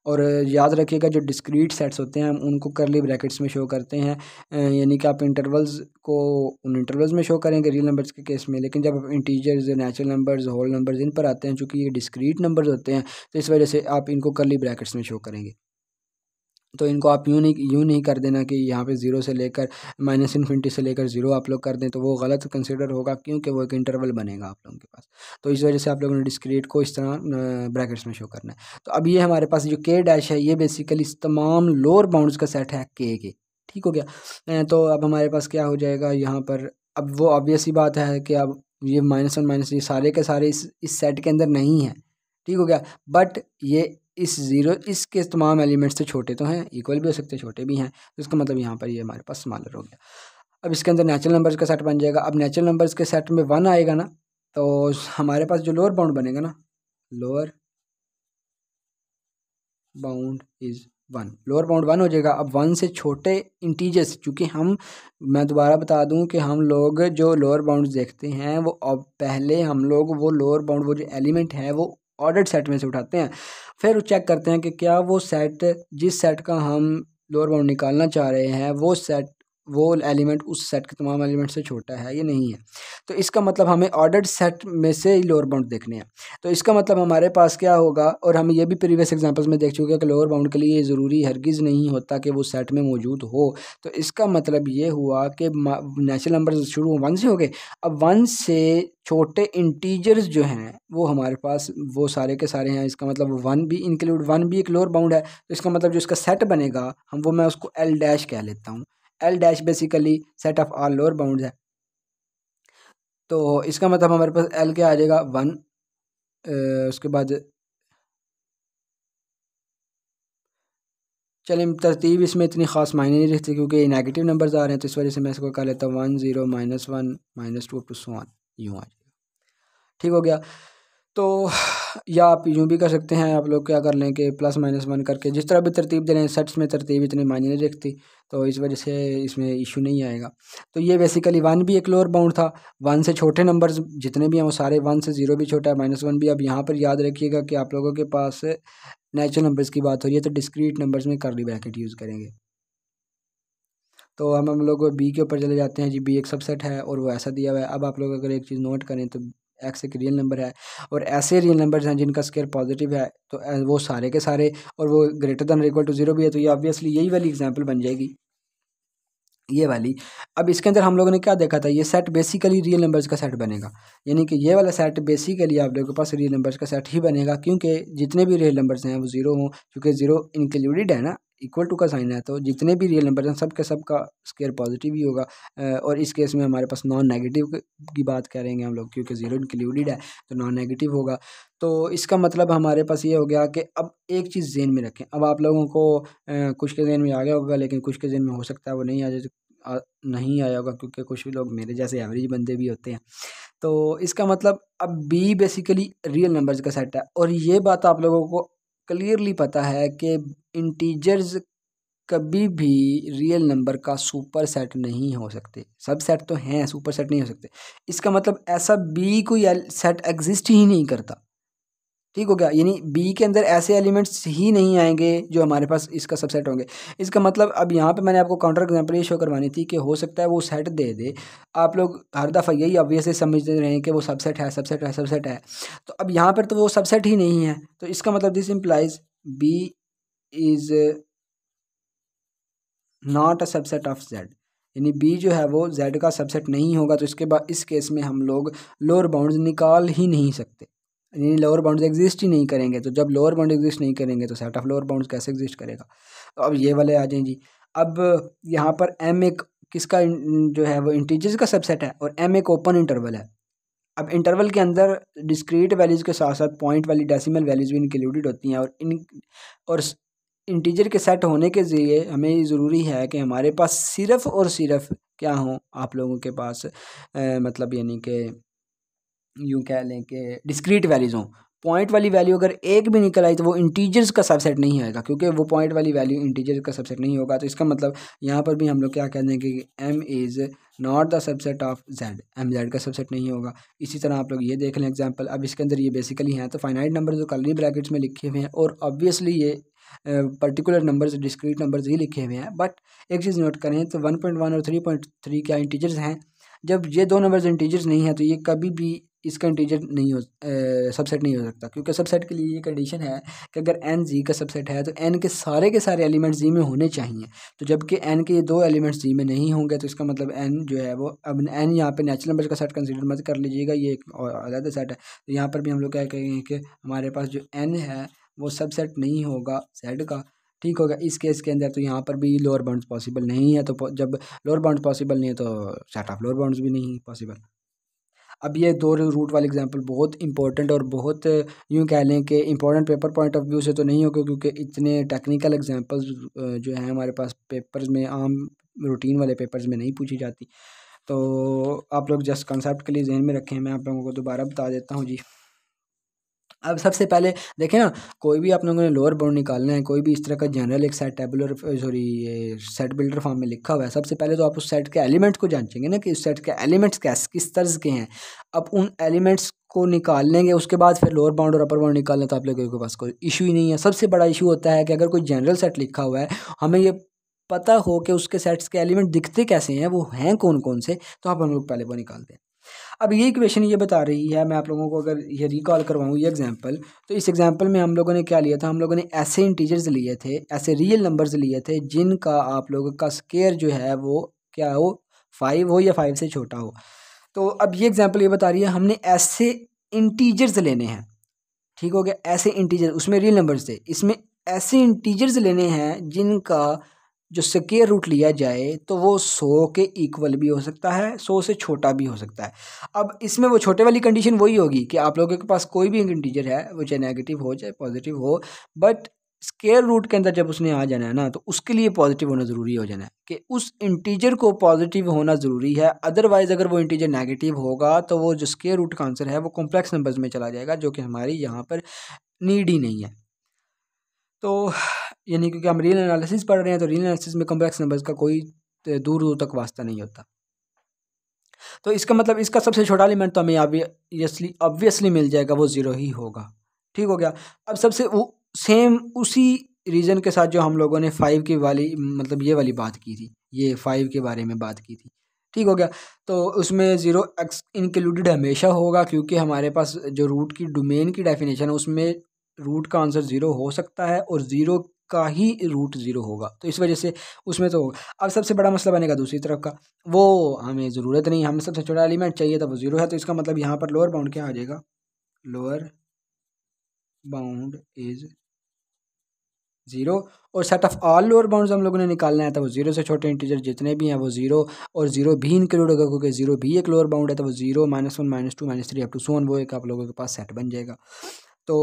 और याद रखिएगा जो डिस्क्रीट सेट्स होते हैं हम उनको करली ब्रैकेट्स में शो करते हैं, यानी कि आप इंटरवल्स को उन इंटरवल्स में शो करेंगे रियल नंबर्स के केस में, लेकिन जब आप integers, natural numbers, whole numbers इन पर आते हैं, चूँकि ये डिस्क्रीट नंबर्स होते हैं तो इस वजह से आप इनको करली ब्रैकेट्स में शो करेंगे। तो इनको आप यूँ नहीं कर देना कि यहाँ पे ज़ीरो से लेकर -∞ से लेकर ज़ीरो आप लोग कर दें, तो वो गलत कंसिडर होगा, क्योंकि वो एक इंटरवल बनेगा आप लोगों के पास। तो इस वजह से आप लोगों ने डिस्क्रीट को इस तरह ब्रैकेट्स में शो करना है। तो अब ये हमारे पास जो के डैश है ये बेसिकली तमाम लोअर बाउंड्स का सेट है के। ठीक हो गया। तो अब हमारे पास क्या हो जाएगा यहाँ पर, अब वो ऑब्वियस ही बात है कि अब ये -1 ये सारे के सारे इस सेट के अंदर नहीं है। ठीक हो गया। बट ये इस ज़ीरो इसके तमाम एलिमेंट्स से छोटे तो हैं, इक्वल भी हो सकते हैं, छोटे भी हैं, तो इसका मतलब यहाँ पर ये हमारे पास स्मॉलर हो गया। अब इसके अंदर नेचुरल नंबर्स का सेट बन जाएगा। अब नेचुरल नंबर्स के सेट में 1 आएगा ना, तो हमारे पास जो लोअर बाउंड बनेगा ना, lower bound is 1, lower bound 1 हो जाएगा। अब 1 से छोटे इंटीजर्स, चूँकि मैं दोबारा बता दूं कि हम लोग जो लोअर बाउंड देखते हैं वो अब पहले हम लोग वो लोअर बाउंड वो जो एलिमेंट है वो ऑर्डर्ड सेट में से उठाते हैं, फिर चेक करते हैं कि क्या वो सेट, जिस सेट का हम लोअर बाउंड निकालना चाह रहे हैं, वो एलिमेंट उस सेट के तमाम एलिमेंट से छोटा है या नहीं है। तो इसका मतलब हमें ऑर्डर्ड सेट में से ही लोअर बाउंड देखने हैं। तो इसका मतलब हमारे पास क्या होगा, और हम ये भी प्रीवियस एग्जांपल्स में देख चुके हैं कि लोअर बाउंड के लिए ज़रूरी हरगिज़ नहीं होता कि वो सेट में मौजूद हो। तो इसका मतलब ये हुआ कि नेचुरल नंबर शुरू 1 से हो गए। अब 1 से छोटे इंटीजर्स जो हैं वो हमारे पास वो सारे के सारे हैं। इसका मतलब 1 भी इंक्लूड, 1 भी एक लोअर बाउंड है। तो इसका मतलब जो इसका सेट बनेगा मैं उसको एल डैश कह लेता हूँ। L dash basically set of all lower bound है। तो इसका मतलब हमारे पास एल क्या आ जाएगा 1, उसके बाद चलिए तरतीब इसमें इतनी ख़ास मायने नहीं रखती, क्योंकि नेगेटिव नंबर्स आ रहे हैं, तो इस वजह से मैं इसको कर लेता हूँ 1 0 -1 -2 अप टू सो ऑन, यूँ आ जाएगा। ठीक हो गया। तो या आप यूँ भी कर सकते हैं, आप लोग क्या कर लें कि +-1 करके, जिस तरह भी तरतीब दे रहे हैं, सेट्स में तरतीब इतनी मायने नहीं रखती, तो इस वजह से इसमें इशू नहीं आएगा। तो ये बेसिकली 1 भी एक लोअर बाउंड था। 1 से छोटे नंबर्स जितने भी हैं वो सारे, 1 से 0 भी छोटा है, -1 भी। अब यहाँ पर याद रखिएगा कि आप लोगों के पास नेचुरल नंबर्स की बात हो रही है, तो डिस्क्रीट नंबर्स में करली ब्रैकेट यूज़ करेंगे। तो हम लोग बी के ऊपर चले जाते हैं जी। बी एक सबसेट है और वो ऐसा दिया हुआ है। अब आप लोग अगर एक चीज़ नोट करें तो एक्स एक रियल नंबर है, और ऐसे रियल नंबर्स हैं जिनका स्केयर पॉजिटिव है, तो वो सारे के सारे, और वो ग्रेटर दैन इक्वल टू 0 भी है, तो ये ऑब्वियसली यही वाली एग्जांपल बन जाएगी, ये वाली। अब इसके अंदर हम लोगों ने क्या देखा था, ये सेट बेसिकली रियल नंबर्स का सेट बनेगा, यानी कि ये वाला सेट बेसिकली आप लोगों के पास रियल नंबर्स का सेट ही बनेगा, क्योंकि जितने भी रियल नंबर्स हैं वो 0 हों, क्योंकि 0 इंक्लूडेड है ना, इक्वल टू का साइन है, तो जितने भी रियल नंबर हैं सब के सब का स्केयर पॉजिटिव ही होगा। और इस केस में हमारे पास नॉन नेगेटिव की बात करेंगे हम लोग, क्योंकि 0 इंक्लूडेड है तो नॉन नेगेटिव होगा। तो इसका मतलब हमारे पास ये हो गया कि अब एक चीज़ ज़हन में रखें। अब आप लोगों को कुछ के ज़हन में आ गया होगा, लेकिन कुछ के ज़हन में हो सकता है वो नहीं आया होगा, क्योंकि कुछ भी लोग मेरे जैसे एवरेज बंदे भी होते हैं। तो इसका मतलब अब बी बेसिकली रियल नंबर्स का सेट है, और ये बात आप लोगों को क्लियरली पता है कि इंटीजर्स कभी भी रियल नंबर का सुपर सेट नहीं हो सकते। सब सेट तो हैं, सुपर सेट नहीं हो सकते। इसका मतलब ऐसा बी कोई सेट एग्जिस्ट ही नहीं करता। ठीक हो गया, यानी बी के अंदर ऐसे एलिमेंट्स ही नहीं आएंगे जो हमारे पास इसका सबसेट होंगे। इसका मतलब अब यहाँ पे मैंने आपको काउंटर एग्जांपल ये शो करवानी थी कि हो सकता है वो सेट दे दे, आप लोग हर दफ़ा यही ऑब्वियसली समझते रहे कि वो सबसेट है, सबसेट है, सबसेट है। तो अब यहाँ पर तो वो सबसेट ही नहीं है, तो इसका मतलब this implies B is not a subset of Z, यानी बी जो है वो जेड का सबसेट नहीं होगा। तो इसके बाद इस केस में हम लोग लोअर बाउंड्स निकाल ही नहीं सकते, यानी लोअर बाउंड्स एग्जिस्ट ही नहीं करेंगे। तो जब लोअर बाउंड एग्जिस्ट नहीं करेंगे तो सेट ऑफ लोअर बाउंड्स कैसे एग्जिस्ट करेगा। तो अब ये वाले आ जाएं जी। अब यहाँ पर एम एक किसका जो है वो इंटीजर्स का सबसेट है, और एम एक ओपन इंटरवल है। अब इंटरवल के अंदर डिस्क्रीट वैल्यूज़ के साथ साथ पॉइंट वाली डेसिमल वैल्यूज़ भी इंक्लूडेड होती हैं, और इंटीजर के सेट होने के ज़रिए हमें ज़रूरी है कि हमारे पास सिर्फ़ और सिर्फ क्या हो, आप लोगों के पास मतलब यानी कि यूँ कह लें कि डिस्क्रीट वैल्यूज़ हों, पॉइंट वाली वैल्यू अगर एक भी निकल आई तो वो इंटीजर्स का सबसेट नहीं आएगा, क्योंकि वो पॉइंट वाली वैल्यू इंटीजर का सबसेट नहीं होगा। तो इसका मतलब यहाँ पर भी हम लोग क्या कह देंगे कि m is not the subset of z, m z का सबसेट नहीं होगा। इसी तरह आप लोग ये देख लें एग्जांपल। अब इसके अंदर ये बेसिकली हैं तो फाइनाइट नंबर जो कर्ली ब्रैकेट्स में लिखे हुए हैं, और ऑब्वियसली ये पर्टिकुलर नंबर्स डिस्क्रीट नंबर्स ही लिखे हुए हैं। बट एक चीज़ नोट करें तो 1.1 और 3.3 क्या इंटीजर्स हैं। जब ये दो नंबर्स इंटीजर्स नहीं है तो ये कभी भी इसका इंटीजर नहीं हो सबसेट नहीं हो सकता, क्योंकि सबसेट के लिए ये कंडीशन है कि अगर n जी का सबसेट है तो n के सारे एलिमेंट्स जी में होने चाहिए। तो जबकि n के ये दो एलिमेंट्स जी में नहीं होंगे तो इसका मतलब n जो है वो, अब n यहाँ पे नेचुरल नंबर्स का सेट कंसीडर मत कर लीजिएगा, ये एक अलग सेट है। तो यहाँ पर भी हम लोग क्या कहेंगे कि हमारे पास जो n है वो सबसेट नहीं होगा z का। ठीक होगा, इस केस के अंदर तो यहाँ पर भी लोअर बाउंड्स पॉसिबल नहीं है। तो जब लोअर बाउंड्स पॉसिबल नहीं है तो सेट ऑफ लोअर बाउंड्स भी नहीं पॉसिबल। अब ये दो रूट वाले एग्जांपल बहुत इंपॉर्टेंट और बहुत यूँ कह लें कि important paper point of view से तो नहीं होगा, क्योंकि इतने टेक्निकल एग्जांपल्स जो हैं हमारे पास पेपर्स में, आम रूटीन वाले पेपर्स में नहीं पूछी जाती। तो आप लोग जस्ट कंसेप्ट के लिए जहन में रखें। मैं आप लोगों को दोबारा बता देता हूँ जी। अब सबसे पहले देखें ना, कोई भी आप लोगों ने लोअर बाउंड निकालना है, कोई भी इस तरह का जनरल एक सेट टेबुलर ये सेट बिल्डर फॉर्म में लिखा हुआ है, सबसे पहले तो आप उस सेट के एलिमेंट्स को जांचेंगे ना कि उस सेट के एलिमेंट्स किस तर्ज के हैं। अब उन एलिमेंट्स को निकाल लेंगे, उसके बाद फिर लोअर बाउंड और अपर बाउंड निकालना तो आप लोगों के पास कोई इशू ही नहीं है। सबसे बड़ा इशू होता है कि अगर कोई जनरल सेट लिखा हुआ है, हमें ये पता हो कि उसके सेट्स के एलिमेंट दिखते कैसे हैं, वो हैं कौन कौन से, तो आप हम लोग पहले वो निकालते हैं। अब ये इक्वेशन ये बता रही है, मैं आप लोगों को अगर ये रिकॉल करवाऊँ ये एग्जांपल, तो इस एग्जांपल में हम लोगों ने क्या लिया था, हम लोगों ने ऐसे इंटीजर्स लिए थे, ऐसे रियल नंबर्स लिए थे जिनका आप लोगों का स्केयर जो है वो क्या हो, 5 हो या 5 से छोटा हो। तो अब ये एग्जांपल ये बता रही है हमने ऐसे इंटीजर्स लेने हैं। ठीक हो गया, ऐसे इंटीजर, उसमें रियल नंबर्स थे, इसमें ऐसे इंटीजर्स लेने हैं जिनका जो स्क्वायर रूट लिया जाए तो वो 100 के इक्वल भी हो सकता है, 100 से छोटा भी हो सकता है। अब इसमें वो छोटे वाली कंडीशन वही होगी कि आप लोगों के पास कोई भी एक इंटीजर है, वो चाहे नेगेटिव हो चाहे पॉजिटिव हो, बट स्क्वायर रूट के अंदर जब उसने आ जाना है ना, तो उसके लिए पॉजिटिव होना ज़रूरी हो जाना है, कि उस इंटीजर को पॉजिटिव होना ज़रूरी है। अदरवाइज़ अगर वो इंटीजर नेगेटिव होगा तो वो जो स्क्वायर रूट का आंसर है वो कॉम्प्लेक्स नंबर्स में चला जाएगा, जो कि हमारी यहाँ पर नीड ही नहीं है। तो यानी क्योंकि हम रियल एनालिसिस पढ़ रहे हैं, तो रियल एनालिसिस में कॉम्प्लेक्स नंबर्स का कोई दूर दूर तक वास्ता नहीं होता। तो इसका मतलब इसका सबसे छोटा एलिमेंट तो हमें ऑब्वियसली मिल जाएगा, वो 0 ही होगा। ठीक हो गया। अब सबसे वो सेम उसी रीज़न के साथ जो हम लोगों ने 5 की वाली मतलब ये वाली बात की थी, ये 5 के बारे में बात की थी। ठीक हो गया। तो उसमें 0 एक्स इंक्लूडेड हमेशा होगा, क्योंकि हमारे पास जो रूट की डोमेन की डेफिनेशन है उसमें रूट का आंसर 0 हो सकता है और 0 का ही रूट 0 होगा, तो इस वजह से उसमें तो होगा। अब सबसे बड़ा मसला बनेगा दूसरी तरफ का, वो हमें ज़रूरत नहीं, हमें सबसे छोटा एलिमेंट चाहिए था, वो 0 है। तो इसका मतलब यहाँ पर लोअर बाउंड क्या आ जाएगा, लोअर बाउंड इज 0। और set of all lower bounds हम लोगों ने निकालना है, तो वो 0 से छोटे इंटीजर जितने भी हैं वो 0 और 0 भी इंक्लूड होगा, क्योंकि 0 भी एक लोअर बाउंड है। तो वो 0 -1 -2 -3 अप टू सो ऑन, वो एक आप लोगों के पास सेट बन जाएगा। तो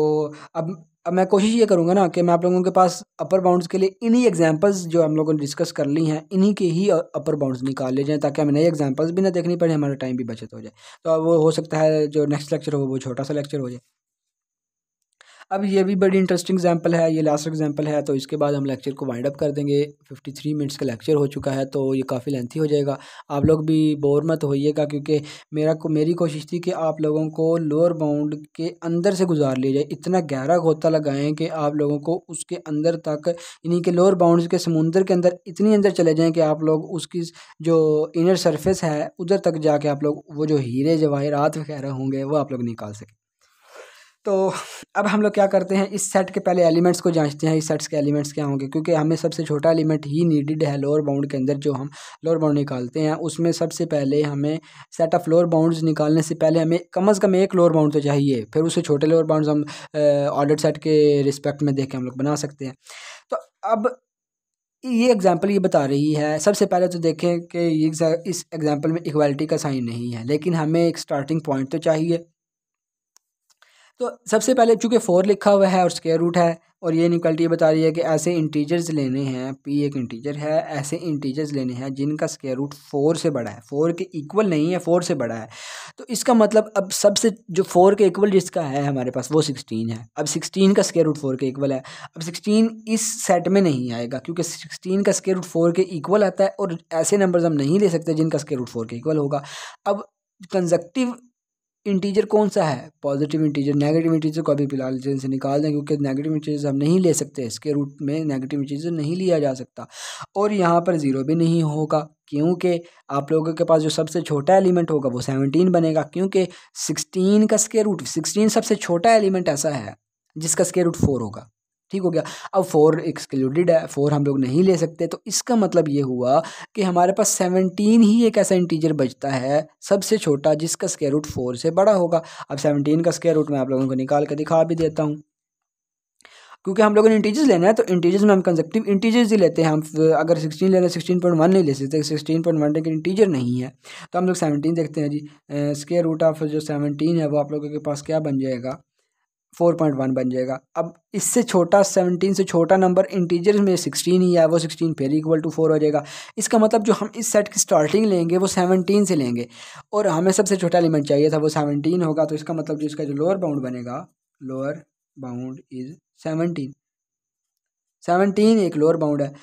अब मैं कोशिश ये करूँगा ना कि मैं आप लोगों के पास अपर बाउंड्स के लिए इन्हीं एग्जांपल्स जो हम लोगों ने डिस्कस कर ली हैं, इन्हीं के ही अपर बाउंड्स निकाल ले जाएँ, ताकि हमें नए एग्जांपल्स भी ना देखनी पड़े, हमारा टाइम भी बचत हो जाए। तो अब वो हो सकता है जो नेक्स्ट लेक्चर हो वो छोटा सा लेक्चर हो जाए। अब ये भी बड़ी इंटरेस्टिंग एग्जांपल है, ये लास्ट एग्जांपल है, तो इसके बाद हम लेक्चर को वाइंड अप कर देंगे। 53 मिनट्स का लेक्चर हो चुका है, तो ये काफ़ी लेंथी हो जाएगा। आप लोग भी बोर मत होइएगा, क्योंकि मेरी कोशिश थी कि आप लोगों को लोअर बाउंड के अंदर से गुजार लिया जाए, इतना गहरा गोता लगाएं कि आप लोगों को उसके अंदर तक, यानी कि लोअर बाउंड्स के समुंदर के अंदर इतनी अंदर चले जाएँ कि आप लोग उसकी जो इनर सरफेस है उधर तक जाके आप लोग वो जो हीरे जवाहरात वगैरह होंगे वो आप लोग निकाल सकें। तो अब हम लोग क्या करते हैं, इस सेट के पहले एलिमेंट्स को जांचते हैं, इस सेट्स के एलिमेंट्स क्या होंगे, क्योंकि हमें सबसे छोटा एलिमेंट ही नीडेड है लोअर बाउंड के अंदर। जो हम लोअर बाउंड निकालते हैं उसमें सबसे पहले हमें सेट ऑफ लोअर बाउंड्स निकालने से पहले हमें कम से कम एक लोअर बाउंड तो चाहिए, फिर उससे छोटे लोअर बाउंड्स हम ऑर्डर्ड सेट के रिस्पेक्ट में देख के हम लोग बना सकते हैं। तो अब ये एग्जाम्पल ये बता रही है, सबसे पहले तो देखें कि इस एग्जाम्पल में इक्वालिटी का साइन नहीं है, लेकिन हमें एक स्टार्टिंग पॉइंट तो चाहिए। तो सबसे पहले चूँकि 4 लिखा हुआ है और स्क्वायर रूट है, और ये इनइक्वालिटी बता रही है कि ऐसे इंटीजर्स लेने हैं, पी एक इंटीजर है, ऐसे इंटीजर्स लेने हैं जिनका स्क्वायर रूट 4 से बड़ा है, 4 के इक्वल नहीं है, 4 से बड़ा है। तो इसका मतलब अब सबसे जो 4 के इक्वल जिसका है हमारे पास वो 16 है। अब 16 का स्क्वायर रूट 4 के इक्वल है। अब 16 इस सेट में नहीं आएगा क्योंकि 16 का स्क्वायर रूट 4 के इक्वल आता है और ऐसे नंबर्स हम नहीं ले सकते जिनका स्क्वायर रूट 4 के इक्वल होगा। अब कंजक्टिव इंटीजर कौन सा है? Positive integer. नेगेटिव इंटीजर को अभी फिलहाल से निकाल दें क्योंकि नेगेटिव इंटीजर हम नहीं ले सकते, इसके रूट में नेगेटिव इंटीजर नहीं लिया जा सकता। और यहाँ पर ज़ीरो भी नहीं होगा क्योंकि आप लोगों के पास जो सबसे छोटा एलिमेंट होगा वो 17 बनेगा, क्योंकि 16 का स्क्वायर रूट 16 सबसे छोटा एलिमेंट ऐसा है जिसका स्क्वायर रूट 4 होगा। ठीक हो गया। अब 4 एक्सक्लूडेड है, 4 हम लोग नहीं ले सकते। तो इसका मतलब ये हुआ कि हमारे पास 17 ही एक ऐसा इंटीजर बचता है सबसे छोटा जिसका स्क्वायर रूट 4 से बड़ा होगा। अब 17 का स्क्वायर रूट मैं आप लोगों को निकाल कर दिखा भी देता हूँ, क्योंकि हम लोगों ने इंटीजर्स लेना है तो इंटीजर्स में हम कंसेप्टिव इंटीजर्स ही लेते हैं। हम अगर 16 लेना 16.1 नहीं ले सकते, 16.1 एक इंटीजर नहीं है। तो हम लोग 17 देखते हैं जी। स्क्वायर रूट ऑफ जो 17 है वो आप लोगों के पास क्या बन जाएगा? 4.1 बन जाएगा। अब इससे छोटा 17 से छोटा नंबर इंटीजर में 16 ही है, वो 16 फिर इक्वल टू 4 हो जाएगा। इसका मतलब जो हम इस सेट की स्टार्टिंग लेंगे वो 17 से लेंगे और हमें सबसे छोटा एलिमेंट चाहिए था वो 17 होगा। तो इसका मतलब जो इसका जो लोअर बाउंड बनेगा, लोअर बाउंड इज 17 एक लोअर बाउंड है।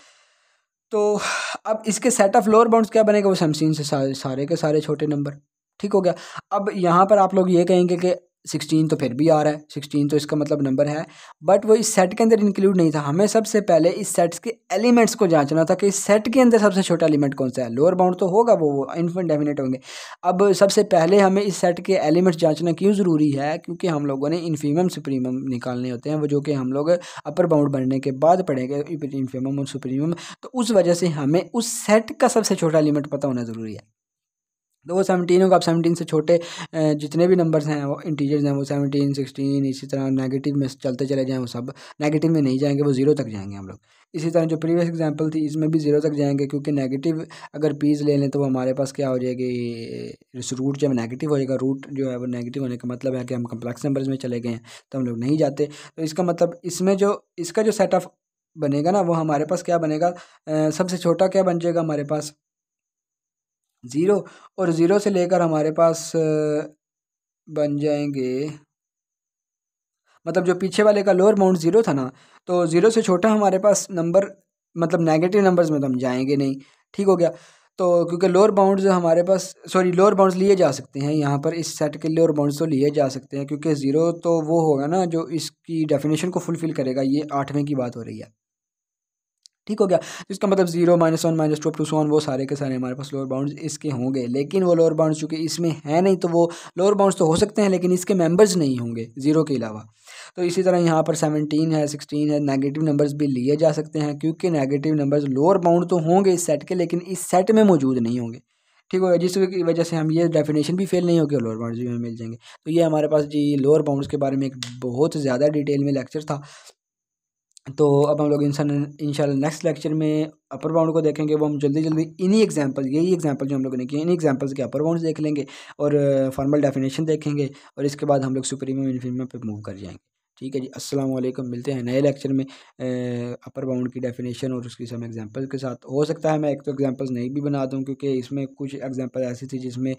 तो अब इसके सेट ऑफ लोअर बाउंड्स क्या बनेगा? वो 17 से सारे के सारे छोटे नंबर। ठीक हो गया। अब यहाँ पर आप लोग ये कहेंगे कि 16 तो फिर भी आ रहा है, 16 तो इसका मतलब नंबर है, बट वो इस सेट के अंदर इंक्लूड नहीं था। हमें सबसे पहले इस सेट्स के एलिमेंट्स को जांचना था कि इस सेट के अंदर सबसे छोटा एलिमेंट कौन सा है। लोअर बाउंड तो होगा वो इनफिनिट डेफिनेट होंगे। अब सबसे पहले हमें इस सेट के एलिमेंट्स जांचना क्यों ज़रूरी है? क्योंकि हम लोगों ने इन्फीमम सुप्रीमम निकालने होते हैं, वो जो कि हम लोग अपर बाउंड बनने के बाद पढ़ेंगे, इन्फीमम और सुप्रीमम। तो उस वजह से हमें उस सेट का सबसे छोटा एलिमेंट पता होना ज़रूरी है। तो वो 17 होगा। अब 17 से छोटे जितने भी नंबर्स हैं वो इंटीजर्स हैं वो 17, 16 इसी तरह नेगेटिव में चलते चले जाएँ, वो सब नेगेटिव में नहीं जाएंगे, वो ज़ीरो तक जाएंगे हम लोग। इसी तरह जो प्रीवियस एग्जांपल थी इसमें भी ज़ीरो तक जाएंगे, क्योंकि नेगेटिव अगर पीस ले लें तो वो हमारे पास क्या हो जाएगी? इस रूट जब नेगेटिव हो जाएगा, रूट जो है वो नेगेटिव होने का मतलब है कि हम कम्प्लेक्स नंबर्स में चले गए हैं, तो हम लोग नहीं जाते। तो इसका मतलब इसमें जो इसका जो सेट ऑफ बनेगा ना वो हमारे पास क्या बनेगा? सबसे छोटा क्या बन जाएगा हमारे पास? ज़ीरो। और ज़ीरो से लेकर हमारे पास बन जाएंगे, मतलब जो पीछे वाले का लोअर बाउंड ज़ीरो था ना, तो ज़ीरो से छोटा हमारे पास नंबर मतलब नेगेटिव नंबर्स में तो हम जाएंगे नहीं। ठीक हो गया। तो क्योंकि लोअर बाउंड्स हमारे पास लोअर बाउंड्स लिए जा सकते हैं, यहाँ पर इस सेट के लोअर बाउंड्स तो लिए जा सकते हैं, क्योंकि ज़ीरो तो वो होगा ना जो इसकी डेफिनेशन को फुलफ़िल करेगा। ये 8वें की बात हो रही है। ठीक हो गया। तो इसका मतलब 0, -1, -2 अप टू सो ऑन वो सारे के सारे हमारे पास लोअर बाउंड्स इसके होंगे। लेकिन वो लोअर बाउंड्स चूँकि इसमें है नहीं, तो वो लोअर बाउंड्स तो हो सकते हैं लेकिन इसके मेंबर्स नहीं होंगे ज़ीरो के अलावा। तो इसी तरह यहाँ पर 17 है, 16 है, नेगेटिव नंबर्स भी लिए जा सकते हैं, क्योंकि नेगेटिव नंबर्स लोअर बाउंड तो होंगे इस सेट के, लेकिन इस सेट में मौजूद नहीं होंगे। ठीक होगा, जिस वजह से हम ये डेफिनेशन भी फेल नहीं होगी और लोअर बाउंड्स भी हमें मिल जाएंगे। तो ये हमारे पास जी लोअर बाउंड्स के बारे में एक बहुत ज़्यादा डिटेल में लेक्चर था। तो अब हम लोग इंशाल्लाह नेक्स्ट लेक्चर में अपर बाउंड को देखेंगे। वो हम जल्दी जल्दी इन्हीं एग्जांपल, यही एग्जांपल जो हम लोगों ने किए, इन्हीं एग्जांपल्स के अपर बाउंड्स देख लेंगे और फॉर्मल डेफिनेशन देखेंगे, और इसके बाद हम लोग सुप्रीमम इन्फीमम पे मूव कर जाएंगे। ठीक है जी, अस्सलाम वालेकुम। मिलते हैं नए लेक्चर में अपर बाउंड की डेफिनेशन और उसकी सब एग्जांपल के साथ। हो सकता है मैं एक तो एग्जांपल्स नहीं भी बना दूं, क्योंकि इसमें कुछ एग्जांपल ऐसी थी जिसमें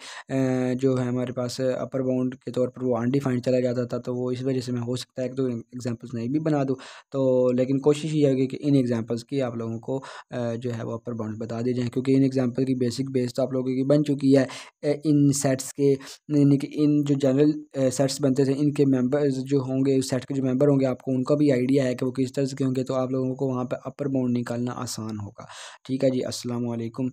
जो है हमारे पास अपर बाउंड के तौर पर वो अनडिफाइंड चला जाता था, तो वो इस वजह से मैं हो सकता है एक दो एग्जांपल्स नहीं भी बना दूं। तो लेकिन कोशिश ये होगी कि इन एग्जांपल्स की आप लोगों को जो है वो अपर बाउंड बता दी जाए, क्योंकि इन एग्जांपल की बेसिक बेस तो आप लोगों की बन चुकी है। इन सेट्स के यानी कि इन जो जनरल सेट्स बनते थे, इनके मेंबर्स जो होंगे, उस सेट के जो मेंबर होंगे, आपको उनका भी आइडिया है कि वो किस तरह के होंगे, तो आप लोगों को वहाँ पे अपर बाउंड निकालना आसान होगा। ठीक है जी, अस्सलाम वालेकुम।